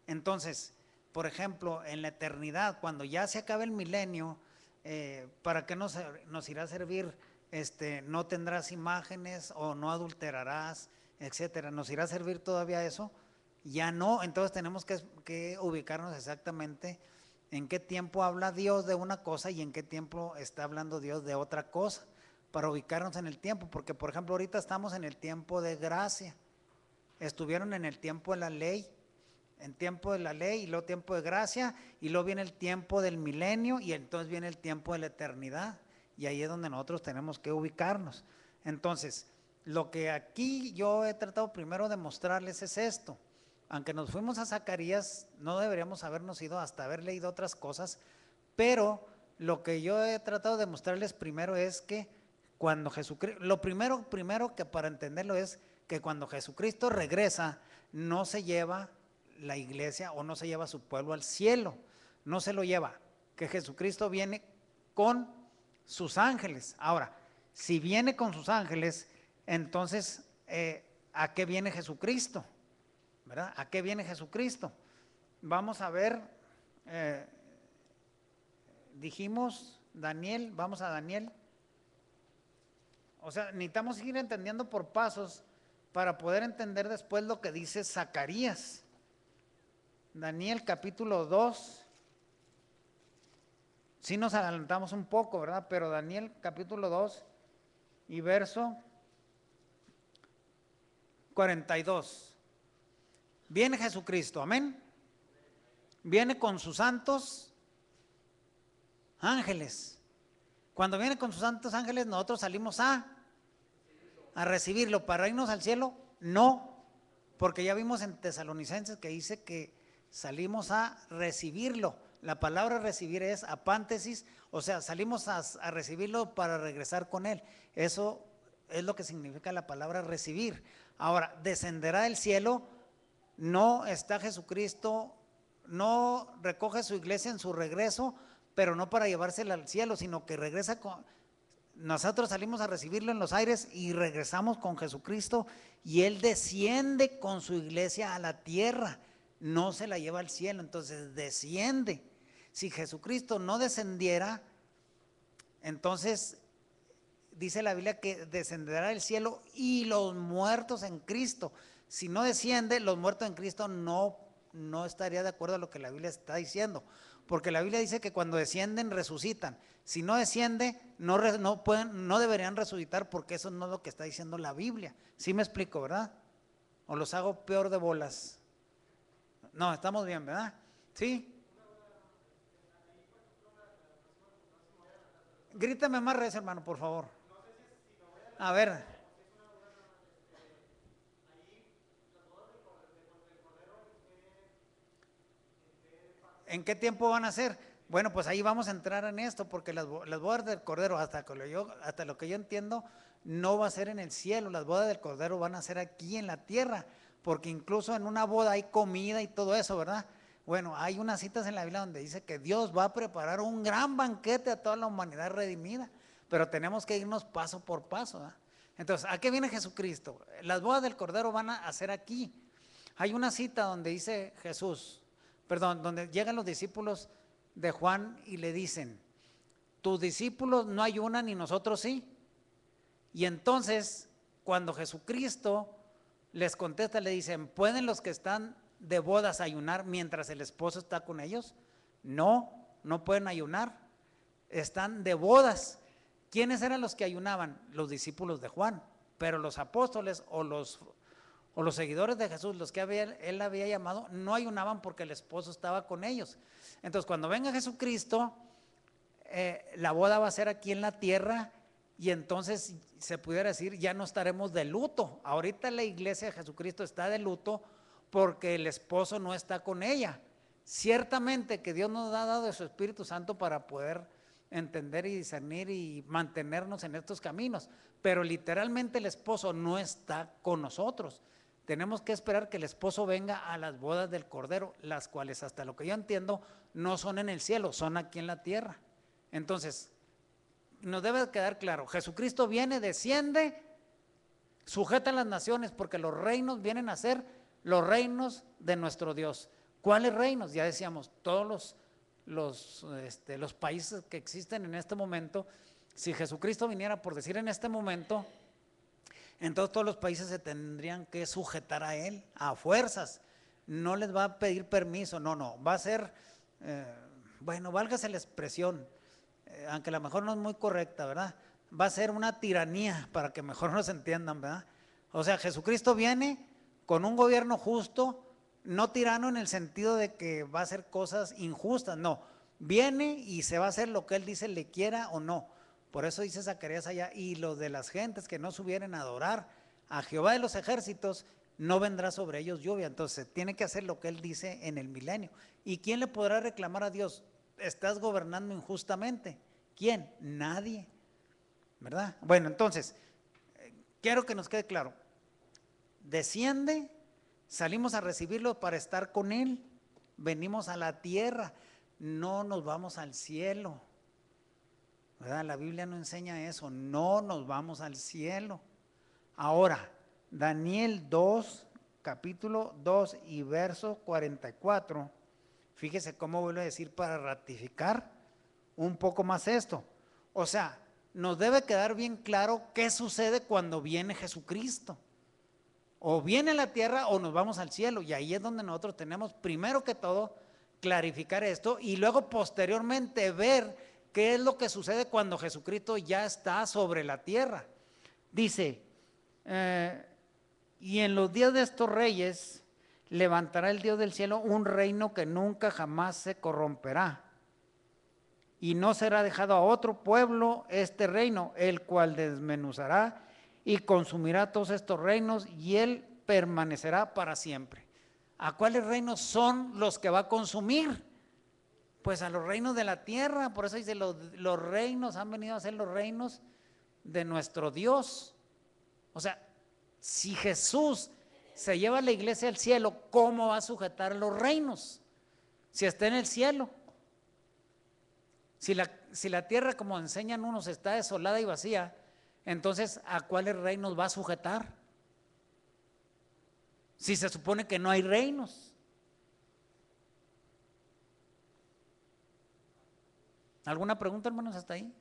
Entonces, por ejemplo, en la eternidad, cuando ya se acabe el milenio, ¿para qué nos irá a servir? No tendrás imágenes o no adulterarás, etcétera. ¿Nos irá a servir todavía eso? Ya no, entonces tenemos que ubicarnos exactamente en qué tiempo habla Dios de una cosa y en qué tiempo está hablando Dios de otra cosa, para ubicarnos en el tiempo, porque por ejemplo ahorita estamos en el tiempo de gracia, estuvieron en el tiempo de la ley, en tiempo de la ley y luego tiempo de gracia, y luego viene el tiempo del milenio y entonces viene el tiempo de la eternidad, y ahí es donde nosotros tenemos que ubicarnos. Entonces, lo que aquí yo he tratado primero de mostrarles es esto. Aunque nos fuimos a Zacarías, no deberíamos habernos ido hasta haber leído otras cosas, pero lo que yo he tratado de mostrarles primero es que cuando Jesucristo, lo primero que para entenderlo es que cuando Jesucristo regresa, no se lleva la iglesia o no se lleva a su pueblo al cielo, no se lo lleva, que Jesucristo viene con sus ángeles. Ahora, si viene con sus ángeles, entonces, ¿a qué viene Jesucristo? ¿Verdad? ¿A qué viene Jesucristo? Vamos a ver, dijimos Daniel, vamos a Daniel. O sea, necesitamos ir entendiendo por pasos para poder entender después lo que dice Zacarías. Daniel capítulo 2. Sí nos adelantamos un poco, ¿verdad? Pero Daniel capítulo 2 y verso 42. Viene Jesucristo, amén. Viene con sus santos ángeles. Cuando viene con sus santos ángeles, nosotros salimos a recibirlo. ¿Para irnos al cielo? No, porque ya vimos en Tesalonicenses que dice que salimos a recibirlo. La palabra recibir es apántesis, o sea, salimos a recibirlo para regresar con él. Eso es lo que significa la palabra recibir. Ahora, descenderá del cielo, no está Jesucristo, no recoge su iglesia en su regreso, pero no para llevársela al cielo, sino que regresa con... Nosotros salimos a recibirlo en los aires y regresamos con Jesucristo y Él desciende con su iglesia a la tierra, no se la lleva al cielo, entonces desciende. Si Jesucristo no descendiera, entonces dice la Biblia que descenderá del cielo y los muertos en Cristo. Si no desciende, los muertos en Cristo no estaría de acuerdo a lo que la Biblia está diciendo, porque la Biblia dice que cuando descienden resucitan. Si no desciende, no deberían resucitar, porque eso no es lo que está diciendo la Biblia. ¿Sí me explico, verdad? ¿O los hago peor de bolas? No, estamos bien, ¿verdad? ¿Sí? Grítame más recio, hermano, por favor. A ver. ¿En qué tiempo van a ser? Bueno, pues ahí vamos a entrar en esto, porque las bodas del Cordero, hasta lo que yo entiendo, no va a ser en el cielo. Las bodas del Cordero van a ser aquí en la tierra, porque incluso en una boda hay comida y todo eso, ¿verdad? Bueno, hay unas citas en la Biblia donde dice que Dios va a preparar un gran banquete a toda la humanidad redimida, pero tenemos que irnos paso por paso, ¿verdad? Entonces, ¿a qué viene Jesucristo? Las bodas del Cordero van a ser aquí. Hay una cita donde dice Jesús, donde llegan los discípulos de Juan y le dicen: tus discípulos no ayunan y nosotros sí. Y entonces, cuando Jesucristo les contesta, le dicen: ¿pueden los que están de bodas ayunar mientras el esposo está con ellos? No, no pueden ayunar, están de bodas. ¿Quiénes eran los que ayunaban? Los discípulos de Juan. Pero los apóstoles o los seguidores de Jesús, los que él había llamado, no ayunaban porque el esposo estaba con ellos. Entonces, cuando venga Jesucristo, la boda va a ser aquí en la tierra, y entonces se pudiera decir, ya no estaremos de luto. Ahorita la iglesia de Jesucristo está de luto porque el esposo no está con ella. Ciertamente que Dios nos ha dado de su Espíritu Santo para poder entender y discernir y mantenernos en estos caminos, pero literalmente el esposo no está con nosotros. Tenemos que esperar que el esposo venga a las bodas del Cordero, las cuales, hasta lo que yo entiendo, no son en el cielo, son aquí en la tierra. Entonces, nos debe quedar claro: Jesucristo viene, desciende, sujeta a las naciones, porque los reinos vienen a ser los reinos de nuestro Dios. ¿Cuáles reinos? Ya decíamos, todos los países que existen en este momento. Si Jesucristo viniera, por decir en este momento, entonces todos los países se tendrían que sujetar a Él, a fuerzas. No les va a pedir permiso, no, va a ser, bueno, válgase la expresión, aunque a lo mejor no es muy correcta, ¿verdad? Va a ser una tiranía, para que mejor nos entiendan, ¿verdad? O sea, Jesucristo viene con un gobierno justo, no tirano en el sentido de que va a hacer cosas injustas, no, viene y se va a hacer lo que Él dice, le quiera o no. Por eso dice Zacarías allá: y los de las gentes que no subieren a adorar a Jehová de los ejércitos, no vendrá sobre ellos lluvia. Entonces tiene que hacer lo que Él dice en el milenio. ¿Y quién le podrá reclamar a Dios? ¿Estás gobernando injustamente? ¿Quién? Nadie, ¿verdad? Bueno, entonces, quiero que nos quede claro: desciende, salimos a recibirlo para estar con Él, venimos a la tierra, no nos vamos al cielo, ¿verdad? La Biblia no enseña eso, no nos vamos al cielo. Ahora, Daniel 2, capítulo 2 y verso 44, fíjese cómo vuelve a decir para ratificar un poco más esto. O sea, nos debe quedar bien claro qué sucede cuando viene Jesucristo. O viene a la tierra o nos vamos al cielo, y ahí es donde nosotros tenemos primero que todo clarificar esto, y luego posteriormente ver qué es lo que sucede cuando Jesucristo ya está sobre la tierra. Dice, y en los días de estos reyes levantará el Dios del cielo un reino que nunca jamás se corromperá, y no será dejado a otro pueblo este reino, el cual desmenuzará y consumirá todos estos reinos, y Él permanecerá para siempre. ¿A cuáles reinos son los que va a consumir? Pues a los reinos de la tierra. Por eso dice, los reinos han venido a ser los reinos de nuestro Dios. O sea, si Jesús se lleva a la iglesia al cielo, ¿cómo va a sujetar los reinos? Si está en el cielo. Si la tierra, como enseñan unos, está desolada y vacía, entonces ¿a cuáles reinos va a sujetar? Si se supone que no hay reinos. ¿Alguna pregunta, hermanos, hasta ahí?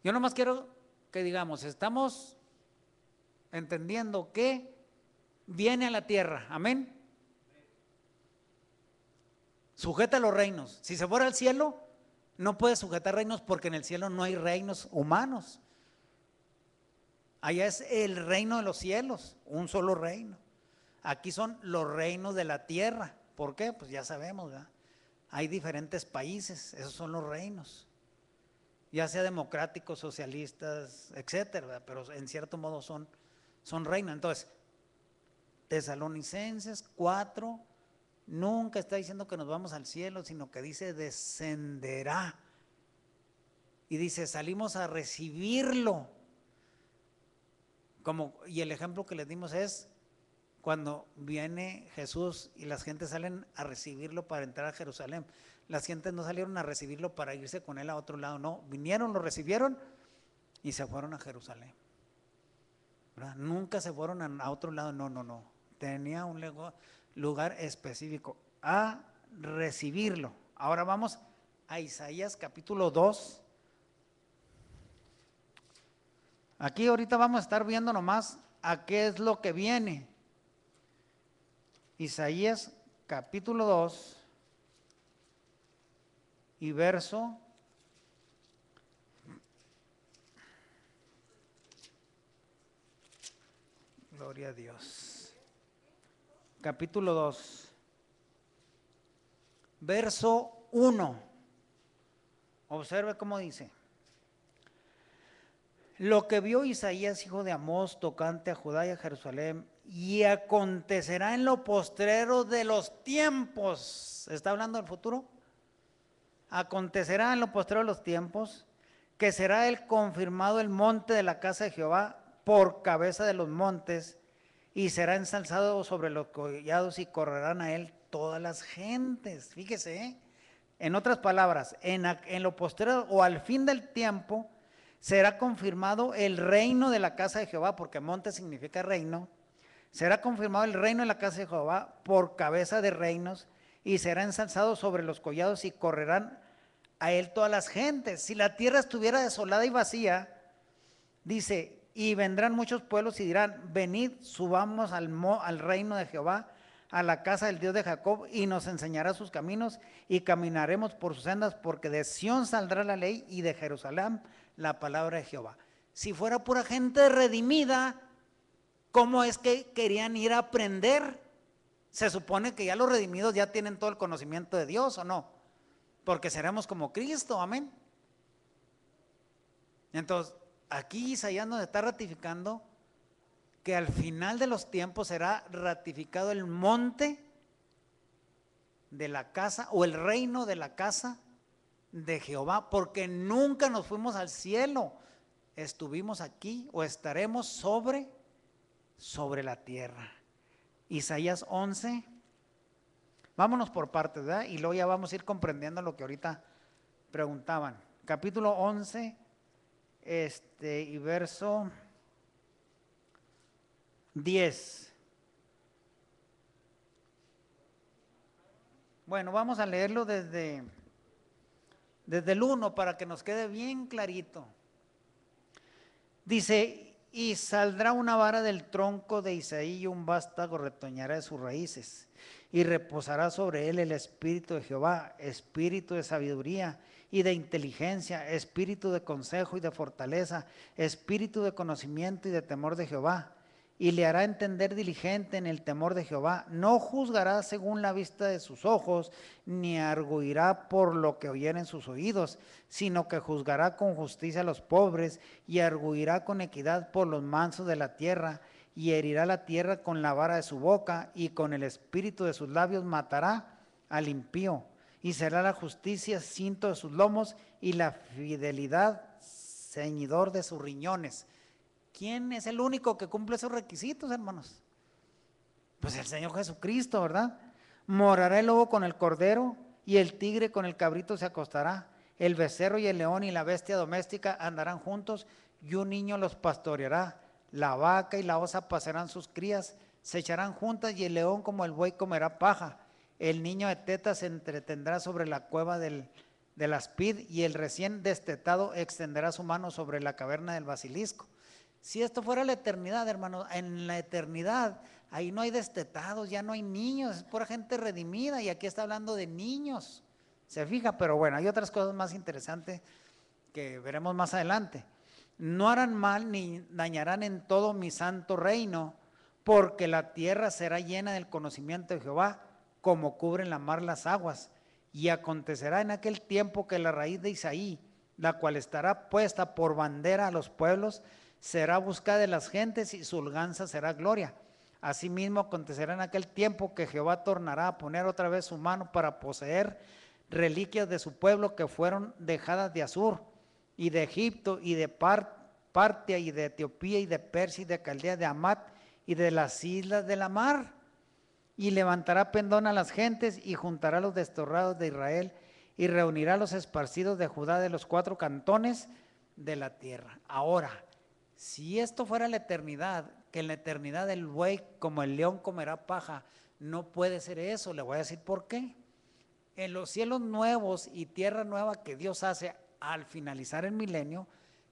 Yo nomás quiero que digamos, estamos entendiendo que viene a la tierra, amén. Sujeta los reinos. Si se fuera al cielo, no puede sujetar reinos porque en el cielo no hay reinos humanos. Allá es el reino de los cielos, un solo reino. Aquí son los reinos de la tierra. ¿Por qué? Pues ya sabemos, ¿verdad? Hay diferentes países, esos son los reinos. Ya sea democráticos, socialistas, etcétera, ¿verdad? Pero en cierto modo son reinos. Entonces, Tesalonicenses 4 nunca está diciendo que nos vamos al cielo, sino que dice descenderá. Y dice, salimos a recibirlo. Y el ejemplo que les dimos es cuando viene Jesús y las gentes salen a recibirlo para entrar a Jerusalén. Las gentes no salieron a recibirlo para irse con él a otro lado, no, vinieron, lo recibieron y se fueron a Jerusalén, ¿verdad? Nunca se fueron a otro lado, no, tenía un lugar específico a recibirlo. Ahora vamos a Isaías capítulo 2. Aquí ahorita vamos a estar viendo nomás a qué es lo que viene. Isaías capítulo 2 y verso gloria a Dios. Capítulo 2 verso 1. Observe cómo dice: lo que vio Isaías, hijo de Amós, tocante a Judá y a Jerusalén, y acontecerá en lo postrero de los tiempos. ¿Está hablando del futuro? Acontecerá en lo postrero de los tiempos, que será el confirmado el monte de la casa de Jehová por cabeza de los montes, y será ensalzado sobre los collados, y correrán a él todas las gentes. Fíjese, ¿eh? En otras palabras, en lo postrero o al fin del tiempo, será confirmado el reino de la casa de Jehová, porque monte significa reino. Será confirmado el reino de la casa de Jehová por cabeza de reinos, y será ensalzado sobre los collados, y correrán a él todas las gentes. Si la tierra estuviera desolada y vacía, dice, y vendrán muchos pueblos y dirán, venid, subamos al reino de Jehová, a la casa del Dios de Jacob, y nos enseñará sus caminos, y caminaremos por sus sendas, porque de Sión saldrá la ley, y de Jerusalén la palabra de Jehová. Si fuera pura gente redimida, ¿cómo es que querían ir a aprender? Se supone que ya los redimidos ya tienen todo el conocimiento de Dios, ¿o no? Porque seremos como Cristo, amén. Entonces, aquí Isaías nos está ratificando que al final de los tiempos será ratificado el monte de la casa o el reino de la casa de Jehová, porque nunca nos fuimos al cielo, estuvimos aquí o estaremos sobre la tierra. Isaías 11, vámonos por partes, ¿verdad? Y luego ya vamos a ir comprendiendo lo que ahorita preguntaban. Capítulo 11, y verso 10. Bueno, vamos a leerlo desde el 1 para que nos quede bien clarito. Dice, y saldrá una vara del tronco de Isaí, y un vástago retoñará de sus raíces, y reposará sobre él el espíritu de Jehová, espíritu de sabiduría y de inteligencia, espíritu de consejo y de fortaleza, espíritu de conocimiento y de temor de Jehová. Y le hará entender diligente en el temor de Jehová. No juzgará según la vista de sus ojos, ni arguirá por lo que oyeren sus oídos, sino que juzgará con justicia a los pobres, y arguirá con equidad por los mansos de la tierra, y herirá la tierra con la vara de su boca, y con el espíritu de sus labios matará al impío. Y será la justicia cinto de sus lomos, y la fidelidad ceñidor de sus riñones. ¿Quién es el único que cumple esos requisitos, hermanos? Pues el Señor Jesucristo, ¿verdad? Morará el lobo con el cordero, y el tigre con el cabrito se acostará. El becerro y el león y la bestia doméstica andarán juntos, y un niño los pastoreará. La vaca y la osa pasarán sus crías, se echarán juntas, y el león como el buey comerá paja. El niño de teta se entretendrá sobre la cueva del aspid, y el recién destetado extenderá su mano sobre la caverna del basilisco. Si esto fuera la eternidad, hermanos, en la eternidad ahí no hay destetados, ya no hay niños, es pura gente redimida, y aquí está hablando de niños, se fija. Pero bueno, hay otras cosas más interesantes que veremos más adelante. No harán mal ni dañarán en todo mi santo reino, porque la tierra será llena del conocimiento de Jehová, como cubren la mar las aguas. Y acontecerá en aquel tiempo que la raíz de Isaí, la cual estará puesta por bandera a los pueblos, será buscada de las gentes, y su holganza será gloria. Asimismo acontecerá en aquel tiempo que Jehová tornará a poner otra vez su mano para poseer reliquias de su pueblo que fueron dejadas de Asur, y de Egipto, y de Partia, y de Etiopía, y de Persia, y de Caldea, de Amat, y de las islas de la mar. Y levantará pendón a las gentes, y juntará a los desterrados de Israel, y reunirá a los esparcidos de Judá de los 4 cantones de la tierra. Ahora, si esto fuera la eternidad, que en la eternidad el buey como el león comerá paja, no puede ser eso. Le voy a decir por qué. En los cielos nuevos y tierra nueva que Dios hace al finalizar el milenio,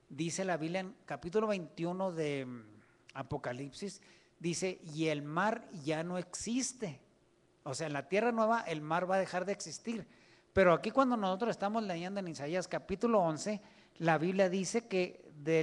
dice la Biblia en capítulo 21 de Apocalipsis, dice, y el mar ya no existe. O sea, en la tierra nueva el mar va a dejar de existir. Pero aquí cuando nosotros estamos leyendo en Isaías capítulo 11, la Biblia dice que de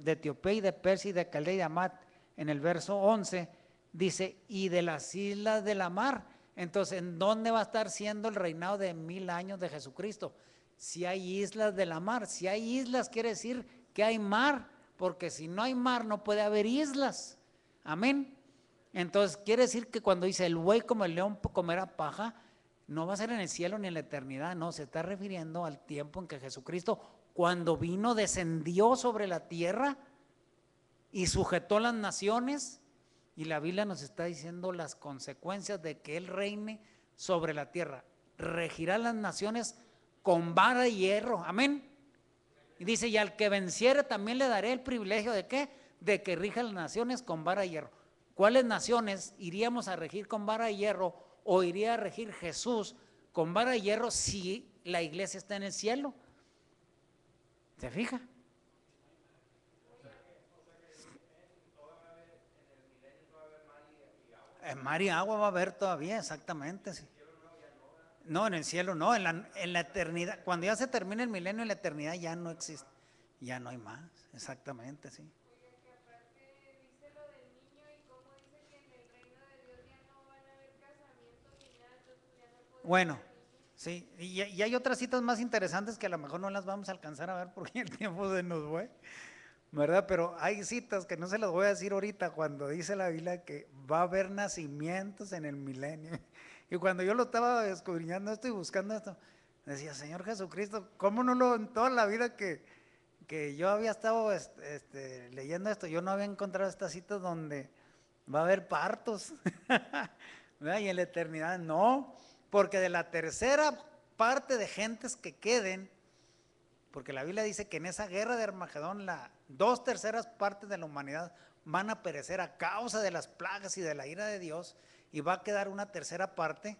Etiopía y de Persia y de Caldea y de Amat, en el verso 11, dice, y de las islas de la mar. Entonces, ¿en dónde va a estar siendo el reinado de 1000 años de Jesucristo? Si hay islas de la mar. Si hay islas, quiere decir que hay mar, porque si no hay mar no puede haber islas. Amén. Entonces quiere decir que cuando dice el buey como el león comerá paja, no va a ser en el cielo ni en la eternidad, no, se está refiriendo al tiempo en que Jesucristo, cuando vino, descendió sobre la tierra y sujetó las naciones, y la Biblia nos está diciendo las consecuencias de que Él reine sobre la tierra. Regirá las naciones con vara y hierro, amén. Y dice, y al que venciere también le daré el privilegio de ¿qué? De que rija las naciones con vara y hierro. ¿Cuáles naciones iríamos a regir con vara y hierro, o iría a regir Jesús con vara y hierro si la iglesia está en el cielo? ¿Se fija? En mar y agua va a haber todavía, exactamente, sí. No, en el cielo no, en la eternidad, cuando ya se termine el milenio, en la eternidad ya no existe, ya no hay más, exactamente, sí. Bueno, sí, y hay otras citas más interesantes que a lo mejor no las vamos a alcanzar a ver porque el tiempo se nos fue, ¿verdad? Pero hay citas que no se las voy a decir ahorita, cuando dice la Biblia que va a haber nacimientos en el milenio. Y cuando yo lo estaba escudriñando esto y buscando esto, decía, Señor Jesucristo, ¿cómo no lo, en toda la vida que yo había estado leyendo esto, yo no había encontrado estas citas donde va a haber partos? ¿Verdad? Y en la eternidad no, porque de la tercera parte de gentes que queden, porque la Biblia dice que en esa guerra de Armagedón 2/3 partes de la humanidad van a perecer a causa de las plagas y de la ira de Dios, y va a quedar una tercera parte.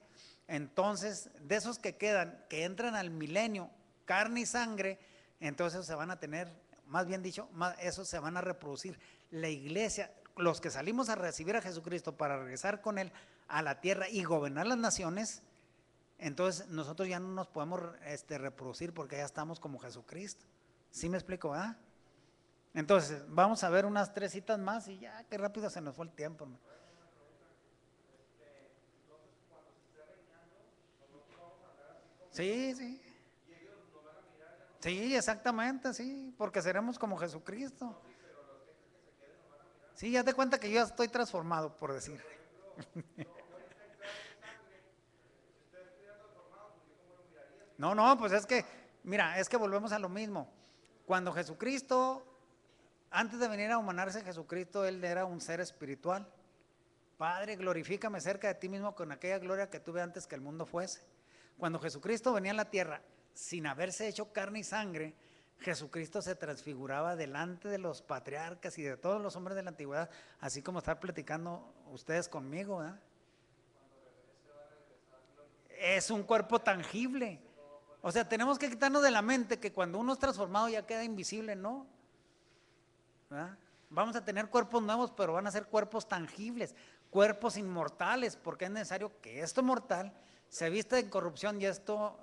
Entonces, de esos que quedan, que entran al milenio, carne y sangre, entonces se van a tener, más bien dicho, esos se van a reproducir. La iglesia, los que salimos a recibir a Jesucristo para regresar con Él a la tierra y gobernar las naciones, entonces nosotros ya no nos podemos reproducir porque ya estamos como Jesucristo. ¿Sí me explico, verdad? Entonces, vamos a ver unas 3 citas más y ya, qué rápido se nos fue el tiempo, ¿no? Sí, sí. Sí, exactamente, sí, porque seremos como Jesucristo. Sí, ya te cuenta que yo ya estoy transformado, por decir. No, no, pues es que, mira, es que volvemos a lo mismo. Cuando Jesucristo, antes de venir a humanarse Jesucristo, Él era un ser espiritual. Padre, glorifícame cerca de ti mismo con aquella gloria que tuve antes que el mundo fuese. Cuando Jesucristo venía a la tierra, sin haberse hecho carne y sangre, Jesucristo se transfiguraba delante de los patriarcas y de todos los hombres de la antigüedad, así como están platicando ustedes conmigo, ¿verdad? Es un cuerpo tangible. O sea, tenemos que quitarnos de la mente que cuando uno es transformado ya queda invisible, ¿no? ¿Verdad? Vamos a tener cuerpos nuevos, pero van a ser cuerpos tangibles. cuerpos inmortales, porque es necesario que esto mortal se vista de corrupción y esto…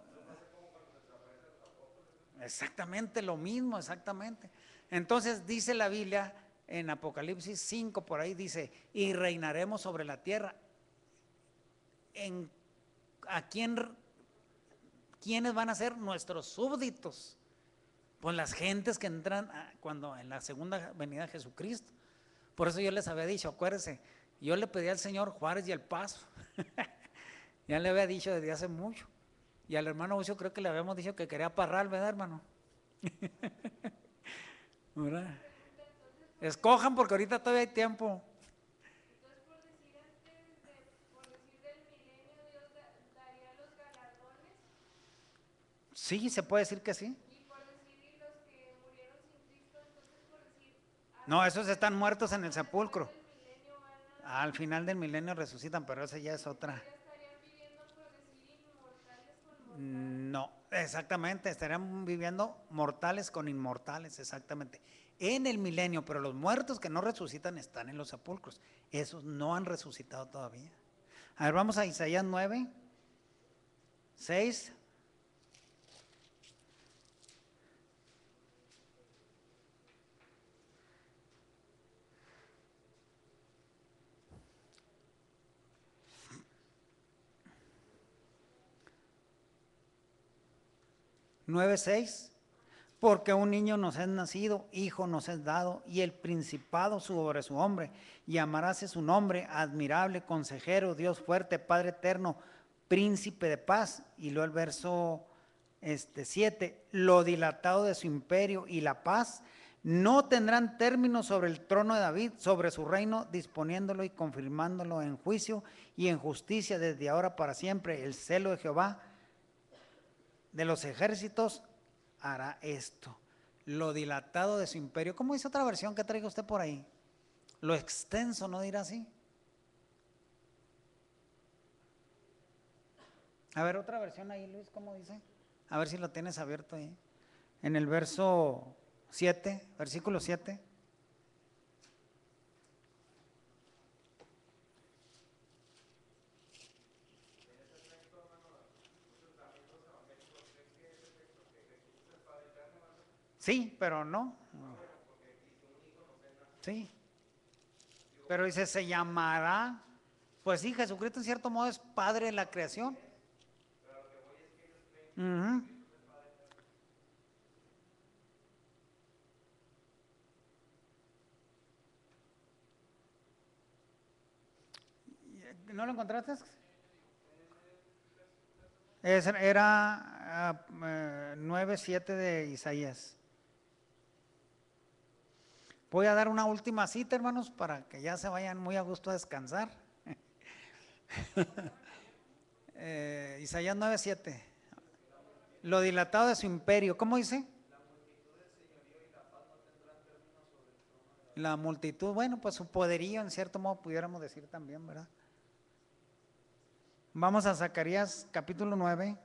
Exactamente lo mismo, exactamente. Entonces dice la Biblia en Apocalipsis 5, por ahí dice, y reinaremos sobre la tierra. ¿A quiénes van a ser nuestros súbditos? Pues las gentes que entran cuando en la segunda venida de Jesucristo. Por eso yo les había dicho, acuérdense, yo le pedí al Señor Juárez y El Paso. Ya le había dicho desde hace mucho. Y al hermano Ucio creo que le habíamos dicho que quería Parral, ¿verdad, hermano? ¿Verdad? Escojan porque ahorita todavía hay tiempo. Entonces, por decir del milenio, Dios daría los galardones. Sí, se puede decir que sí. Y por decir los que murieron sin Cristo, entonces por decir… No, esos están muertos en el sepulcro. Del milenio van a… Al final del milenio resucitan, pero esa ya es otra. Ya estarían viviendo por decir inmortales con mortales. No, exactamente, estarían viviendo mortales con inmortales, exactamente. En el milenio, pero los muertos que no resucitan están en los sepulcros. Esos no han resucitado todavía. A ver, vamos a Isaías 9, 6. Nueve, 6. Porque un niño nos es nacido, hijo nos es dado, y el principado sobre su hombre, y llamarase su nombre, admirable, consejero, Dios fuerte, Padre eterno, príncipe de paz. Y luego el verso 7, lo dilatado de su imperio y la paz no tendrán término sobre el trono de David, sobre su reino, disponiéndolo y confirmándolo en juicio y en justicia desde ahora para siempre. El celo de Jehová de los ejércitos hará esto. Lo dilatado de su imperio. ¿Cómo dice otra versión que traiga usted por ahí? Lo extenso, ¿no dirá así? A ver, otra versión ahí, Luis, ¿cómo dice? A ver si lo tienes abierto ahí. En el verso 7, versículo 7. Sí, pero no. Sí. Pero dice, se llamará. Pues sí, Jesucristo en cierto modo es padre de la creación. Uh-huh. ¿No lo encontraste? Era 9:7 de Isaías. Voy a dar una última cita, hermanos, para que ya se vayan muy a gusto a descansar. Isaías 9:7. Lo dilatado de su imperio. ¿Cómo dice? La multitud, bueno, pues su poderío en cierto modo pudiéramos decir también, ¿verdad? Vamos a Zacarías capítulo 9.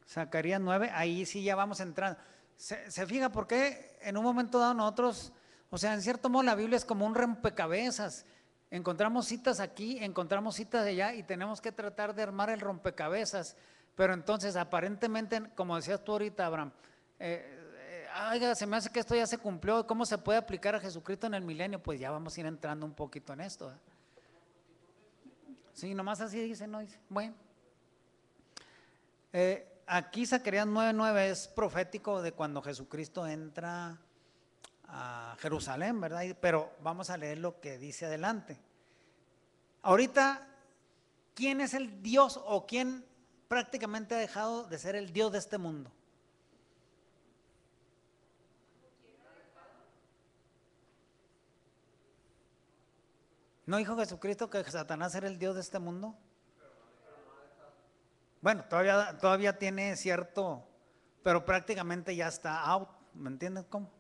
Zacarías 9, ahí sí ya vamos entrando. ¿Se fija por qué en un momento dado nosotros, o sea, en cierto modo la Biblia es como un rompecabezas? Encontramos citas aquí, encontramos citas allá y tenemos que tratar de armar el rompecabezas. Pero entonces aparentemente, como decías tú ahorita, Abraham, oiga, se me hace que esto ya se cumplió. ¿Cómo se puede aplicar a Jesucristo en el milenio? Pues ya vamos a ir entrando un poquito en esto, ¿eh? Sí, nomás así dice, ¿no? Dice, bueno. Aquí Zacarías 9:9 es profético de cuando Jesucristo entra a Jerusalén, ¿verdad? Pero vamos a leer lo que dice adelante. Ahorita, ¿quién es el Dios o quién prácticamente ha dejado de ser el Dios de este mundo? ¿No dijo Jesucristo que Satanás era el Dios de este mundo? Bueno, todavía tiene cierto, pero prácticamente ya está out, ¿me entiendes cómo?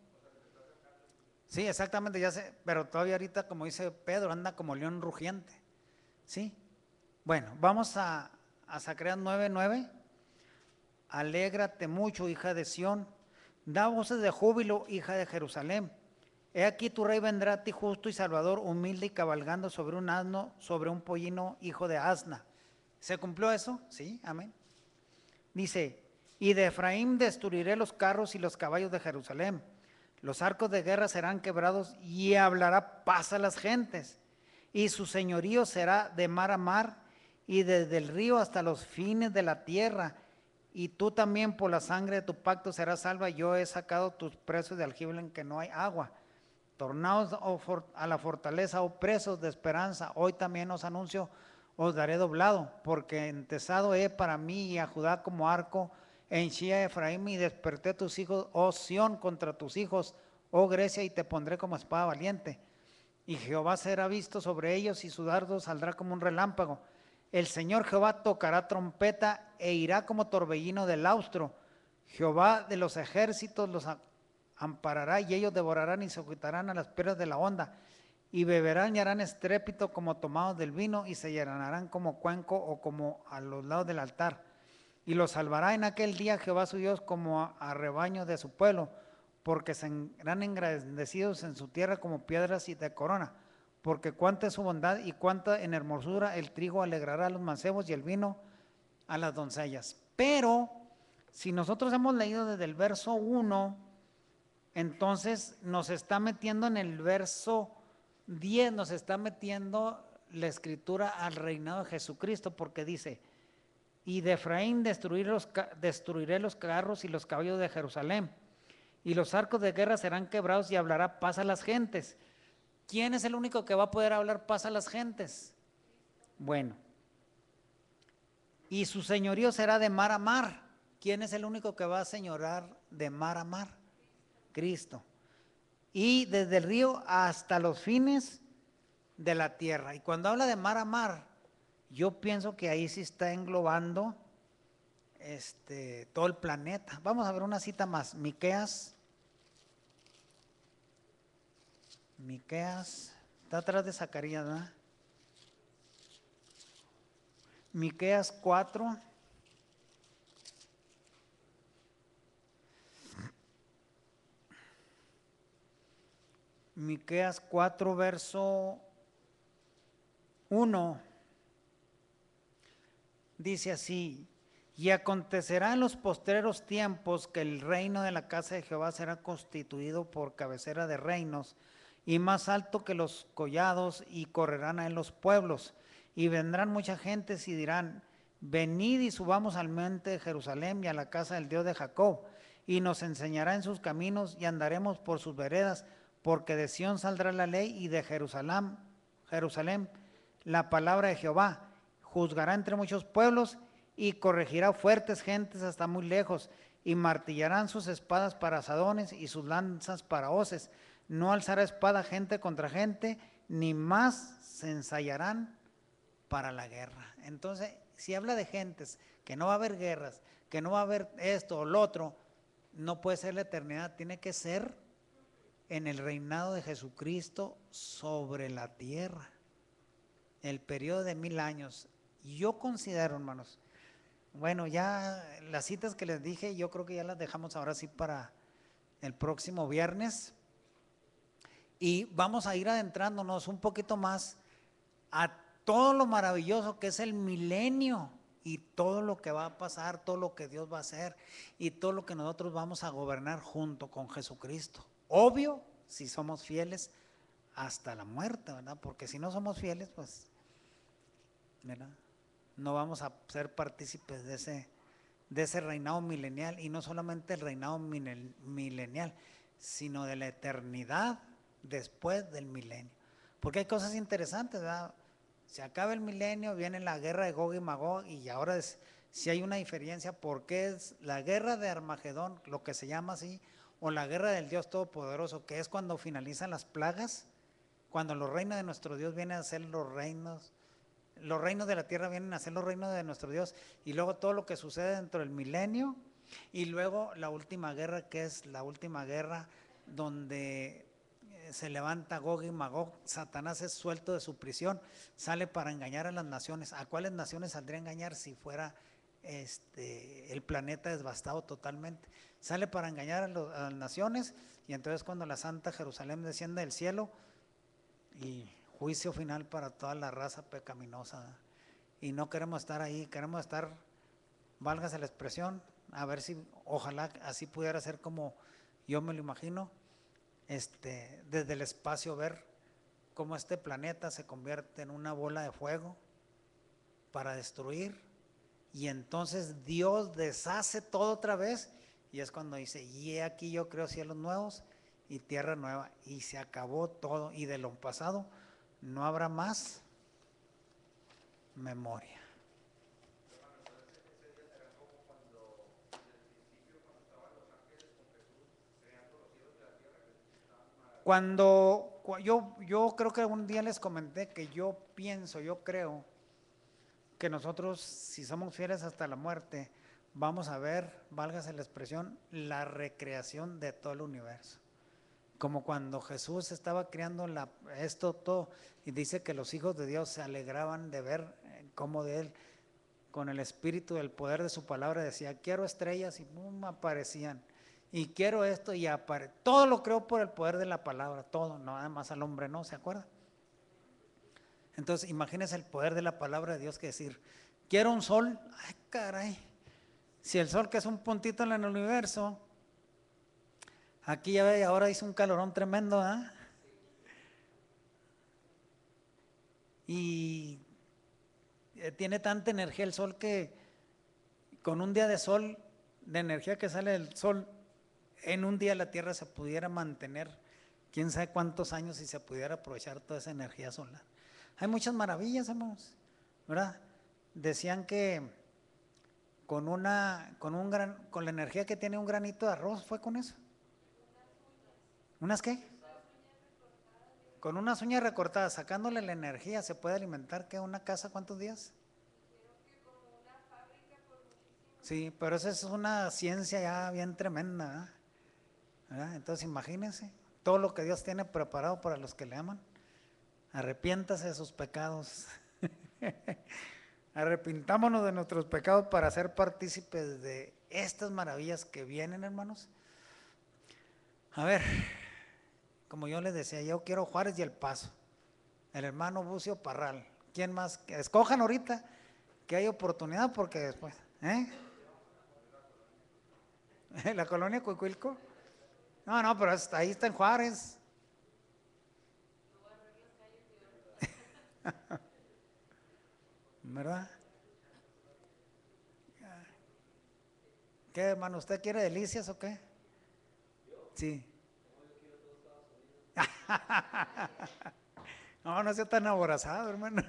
Sí, exactamente, ya sé, pero todavía ahorita, como dice Pedro, anda como león rugiente, ¿sí? Bueno, vamos a Zacarías 9:9. alégrate mucho, hija de Sión, da voces de júbilo, hija de Jerusalén. He aquí tu rey vendrá a ti justo y salvador, humilde y cabalgando sobre un asno, sobre un pollino, hijo de asna. ¿Se cumplió eso? Sí, amén. Dice, y de Efraín destruiré los carros y los caballos de Jerusalén. Los arcos de guerra serán quebrados y hablará paz a las gentes. Y su señorío será de mar a mar y desde el río hasta los fines de la tierra. Y tú también por la sangre de tu pacto serás salva. Yo he sacado tus presos de aljibe en que no hay agua. Tornaos a la fortaleza, oh presos de esperanza. Hoy también os anuncio, os daré doblado, porque entesado he para mí y a Judá como arco, henchí a Efraín y desperté tus hijos, oh Sión, contra tus hijos, oh Grecia, y te pondré como espada valiente. Y Jehová será visto sobre ellos y su dardo saldrá como un relámpago. El Señor Jehová tocará trompeta e irá como torbellino del austro. Jehová de los ejércitos los amparará y ellos devorarán y se sujetarán a las piedras de la onda y beberán y harán estrépito como tomados del vino y se llenarán como cuenco o como a los lados del altar. Y los salvará en aquel día Jehová su Dios como a rebaño de su pueblo, porque serán engrandecidos en su tierra como piedras y de corona, porque cuánta es su bondad y cuánta en hermosura el trigo alegrará a los mancebos y el vino a las doncellas. Pero si nosotros hemos leído desde el verso 1, entonces nos está metiendo en el verso 10, nos está metiendo la escritura al reinado de Jesucristo, porque dice, y de Efraín destruiré los carros y los caballos de Jerusalén, y los arcos de guerra serán quebrados y hablará paz a las gentes. ¿Quién es el único que va a poder hablar paz a las gentes? Bueno, y su señorío será de mar a mar. ¿Quién es el único que va a señorar de mar a mar? Cristo. Y desde el río hasta los fines de la tierra. Y cuando habla de mar a mar, yo pienso que ahí sí está englobando todo el planeta. Vamos a ver una cita más. Miqueas, está atrás de Zacarías, ¿verdad? Miqueas 4. Miqueas 4, verso 1. Dice así, y acontecerá en los postreros tiempos que el reino de la casa de Jehová será constituido por cabecera de reinos y más alto que los collados, y correrán a él los pueblos, y vendrán muchas gentes y dirán, venid y subamos al monte de Jerusalén y a la casa del Dios de Jacob, y nos enseñará en sus caminos y andaremos por sus veredas, porque de Sión saldrá la ley y de Jerusalén la palabra de Jehová. Juzgará entre muchos pueblos y corregirá fuertes gentes hasta muy lejos, y martillarán sus espadas para asadones y sus lanzas para hoces. No alzará espada gente contra gente, ni más se ensayarán para la guerra. Entonces, si habla de gentes, que no va a haber guerras, que no va a haber esto o lo otro, no puede ser la eternidad, tiene que ser en el reinado de Jesucristo sobre la tierra, el periodo de 1000 años. Yo considero, hermanos, bueno, ya las citas que les dije, yo creo que ya las dejamos ahora sí para el próximo viernes. Y vamos a ir adentrándonos un poquito más a todo lo maravilloso que es el milenio y todo lo que va a pasar, todo lo que Dios va a hacer y todo lo que nosotros vamos a gobernar junto con Jesucristo. Obvio, si somos fieles hasta la muerte, ¿verdad? Porque si no somos fieles, pues, ¿verdad?, no vamos a ser partícipes de ese reinado milenial, y no solamente el reinado milenial, sino de la eternidad después del milenio. Porque hay cosas interesantes, ¿verdad? Se acaba el milenio, viene la guerra de Gog y Magog, y ahora si hay una diferencia, porque es la guerra de Armagedón, lo que se llama así, o la guerra del Dios Todopoderoso, que es cuando finalizan las plagas, cuando los reinos de nuestro Dios vienen a ser los reinos de la tierra vienen a ser los reinos de nuestro Dios, y luego todo lo que sucede dentro del milenio, y luego la última guerra, que es la última guerra donde se levanta Gog y Magog. Satanás es suelto de su prisión, sale para engañar a las naciones. ¿A cuáles naciones saldría a engañar si fuera el planeta devastado totalmente. Sale para engañar a las naciones, y entonces cuando la Santa Jerusalén desciende del cielo, y juicio final para toda la raza pecaminosa. Y no queremos estar ahí, queremos estar, válgase la expresión, a ver si, ojalá así pudiera ser como yo me lo imagino, desde el espacio ver cómo este planeta se convierte en una bola de fuego para destruir, y entonces Dios deshace todo otra vez, y es cuando dice, y he aquí yo creo cielos nuevos y tierra nueva, y se acabó todo, y de lo pasado no habrá más memoria. Yo creo que un día les comenté que yo creo que nosotros, si somos fieles hasta la muerte, vamos a ver, válgase la expresión, la recreación de todo el universo. Como cuando Jesús estaba creando esto todo, y dice que los hijos de Dios se alegraban de ver cómo de él, con el espíritu del poder de su palabra, decía, quiero estrellas, y boom, aparecían. Y quiero esto, y todo lo creo por el poder de la palabra, todo, no nada más al hombre, ¿no? ¿Se acuerda? Entonces, imagínense el poder de la palabra de Dios, que decir, quiero un sol, ay caray, si el sol que es un puntito en el universo, aquí ya ve, ahora hizo un calorón tremendo, ¿eh? Y tiene tanta energía el sol que con un día de sol, de energía que sale del sol, en un día la Tierra se pudiera mantener quién sabe cuántos años si se pudiera aprovechar toda esa energía solar. Hay muchas maravillas, hermanos, ¿verdad? Decían que con la energía que tiene un granito de arroz, ¿fue con eso? ¿Unas qué? Con unas uñas recortadas, sacándole la energía, se puede alimentar, ¿qué? ¿Una casa cuántos días? Sí, pero esa es una ciencia ya bien tremenda, ¿verdad? Entonces imagínense todo lo que Dios tiene preparado para los que le aman. Arrepiéntase de sus pecados. Arrepintámonos de nuestros pecados para ser partícipes de estas maravillas que vienen, hermanos. A ver, como yo les decía, yo quiero Juárez y El Paso. El hermano Bucio Parral. ¿Quién más? Escojan ahorita que hay oportunidad, porque después, ¿la colonia Cuicuilco? No, pero ahí está en Juárez. ¿Verdad? ¿Qué, hermano? ¿Usted quiere delicias o qué? Sí. No sea tan aborazado, hermano.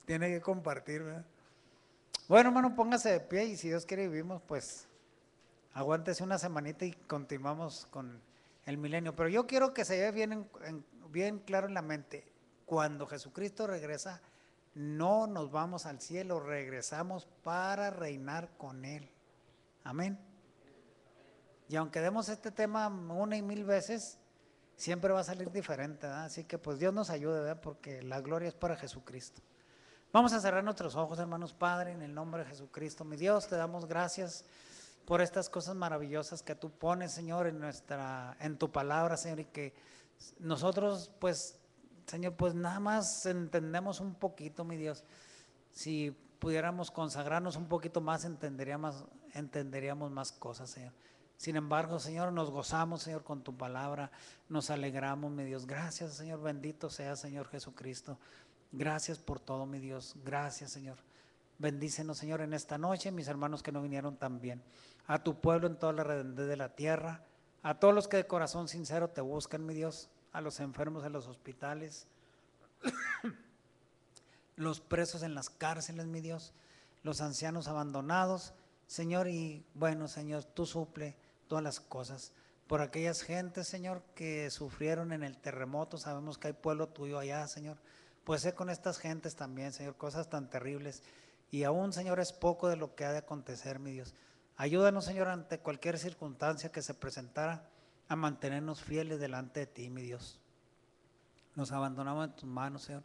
Tiene que compartir, ¿verdad? Bueno, hermano, póngase de pie, y si Dios quiere vivimos, pues aguántese una semanita y continuamos con el milenio. Pero yo quiero que se vea bien claro en la mente, cuando Jesucristo regresa, no nos vamos al cielo, regresamos para reinar con Él. Amén. Y aunque demos este tema una y mil veces, siempre va a salir diferente, ¿verdad? Así que pues Dios nos ayude, ¿verdad? Porque la gloria es para Jesucristo. Vamos a cerrar nuestros ojos, hermanos. Padre, en el nombre de Jesucristo, mi Dios, te damos gracias por estas cosas maravillosas que tú pones, Señor, en tu palabra, Señor, y que nosotros, pues, Señor, pues nada más entendemos un poquito, mi Dios. Si pudiéramos consagrarnos un poquito más, entenderíamos más cosas, Señor. Sin embargo, Señor, nos gozamos, Señor, con tu palabra, nos alegramos, mi Dios. Gracias, Señor, bendito sea, Señor Jesucristo. Gracias por todo, mi Dios. Gracias, Señor. Bendícenos, Señor, en esta noche, mis hermanos que no vinieron también. A tu pueblo en toda la redondez de la tierra, a todos los que de corazón sincero te buscan, mi Dios, a los enfermos en los hospitales, los presos en las cárceles, mi Dios, los ancianos abandonados, Señor, y bueno, Señor, tú suple todas las cosas. Por aquellas gentes, Señor, que sufrieron en el terremoto, sabemos que hay pueblo tuyo allá, Señor. Pues sé con estas gentes también, Señor, cosas tan terribles. Y aún, Señor, es poco de lo que ha de acontecer, mi Dios. Ayúdanos, Señor, ante cualquier circunstancia que se presentara, a mantenernos fieles delante de ti, mi Dios. Nos abandonamos en tus manos, Señor.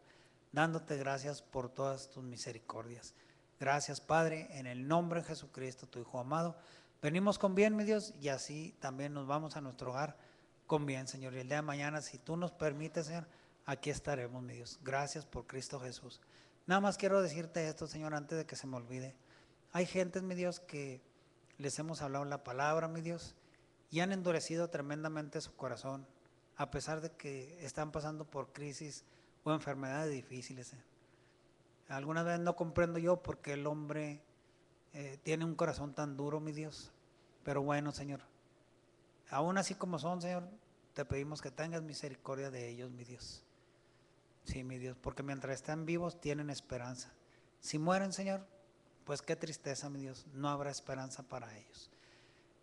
dándote gracias por todas tus misericordias. Gracias, Padre, en el nombre de Jesucristo, tu Hijo amado. Venimos con bien, mi Dios, y así también nos vamos a nuestro hogar con bien, Señor. Y el día de mañana, si tú nos permites, Señor, aquí estaremos, mi Dios. Gracias por Cristo Jesús. Nada más quiero decirte esto, Señor, antes de que se me olvide. Hay gentes, mi Dios, que les hemos hablado la palabra, mi Dios, y han endurecido tremendamente su corazón, a pesar de que están pasando por crisis o enfermedades difíciles. Algunas veces no comprendo yo por qué el hombre tiene un corazón tan duro, mi Dios. Pero bueno, Señor, aún así como son, Señor, te pedimos que tengas misericordia de ellos, mi Dios. Sí, mi Dios, porque mientras están vivos tienen esperanza. Si mueren, Señor, pues qué tristeza, mi Dios, no habrá esperanza para ellos.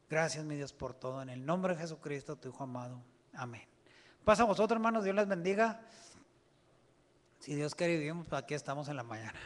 Gracias, mi Dios, por todo. En el nombre de Jesucristo, tu Hijo amado. Amén. Pasa a vosotros, hermanos, Dios les bendiga. Si Dios quiere, vivimos, aquí estamos en la mañana.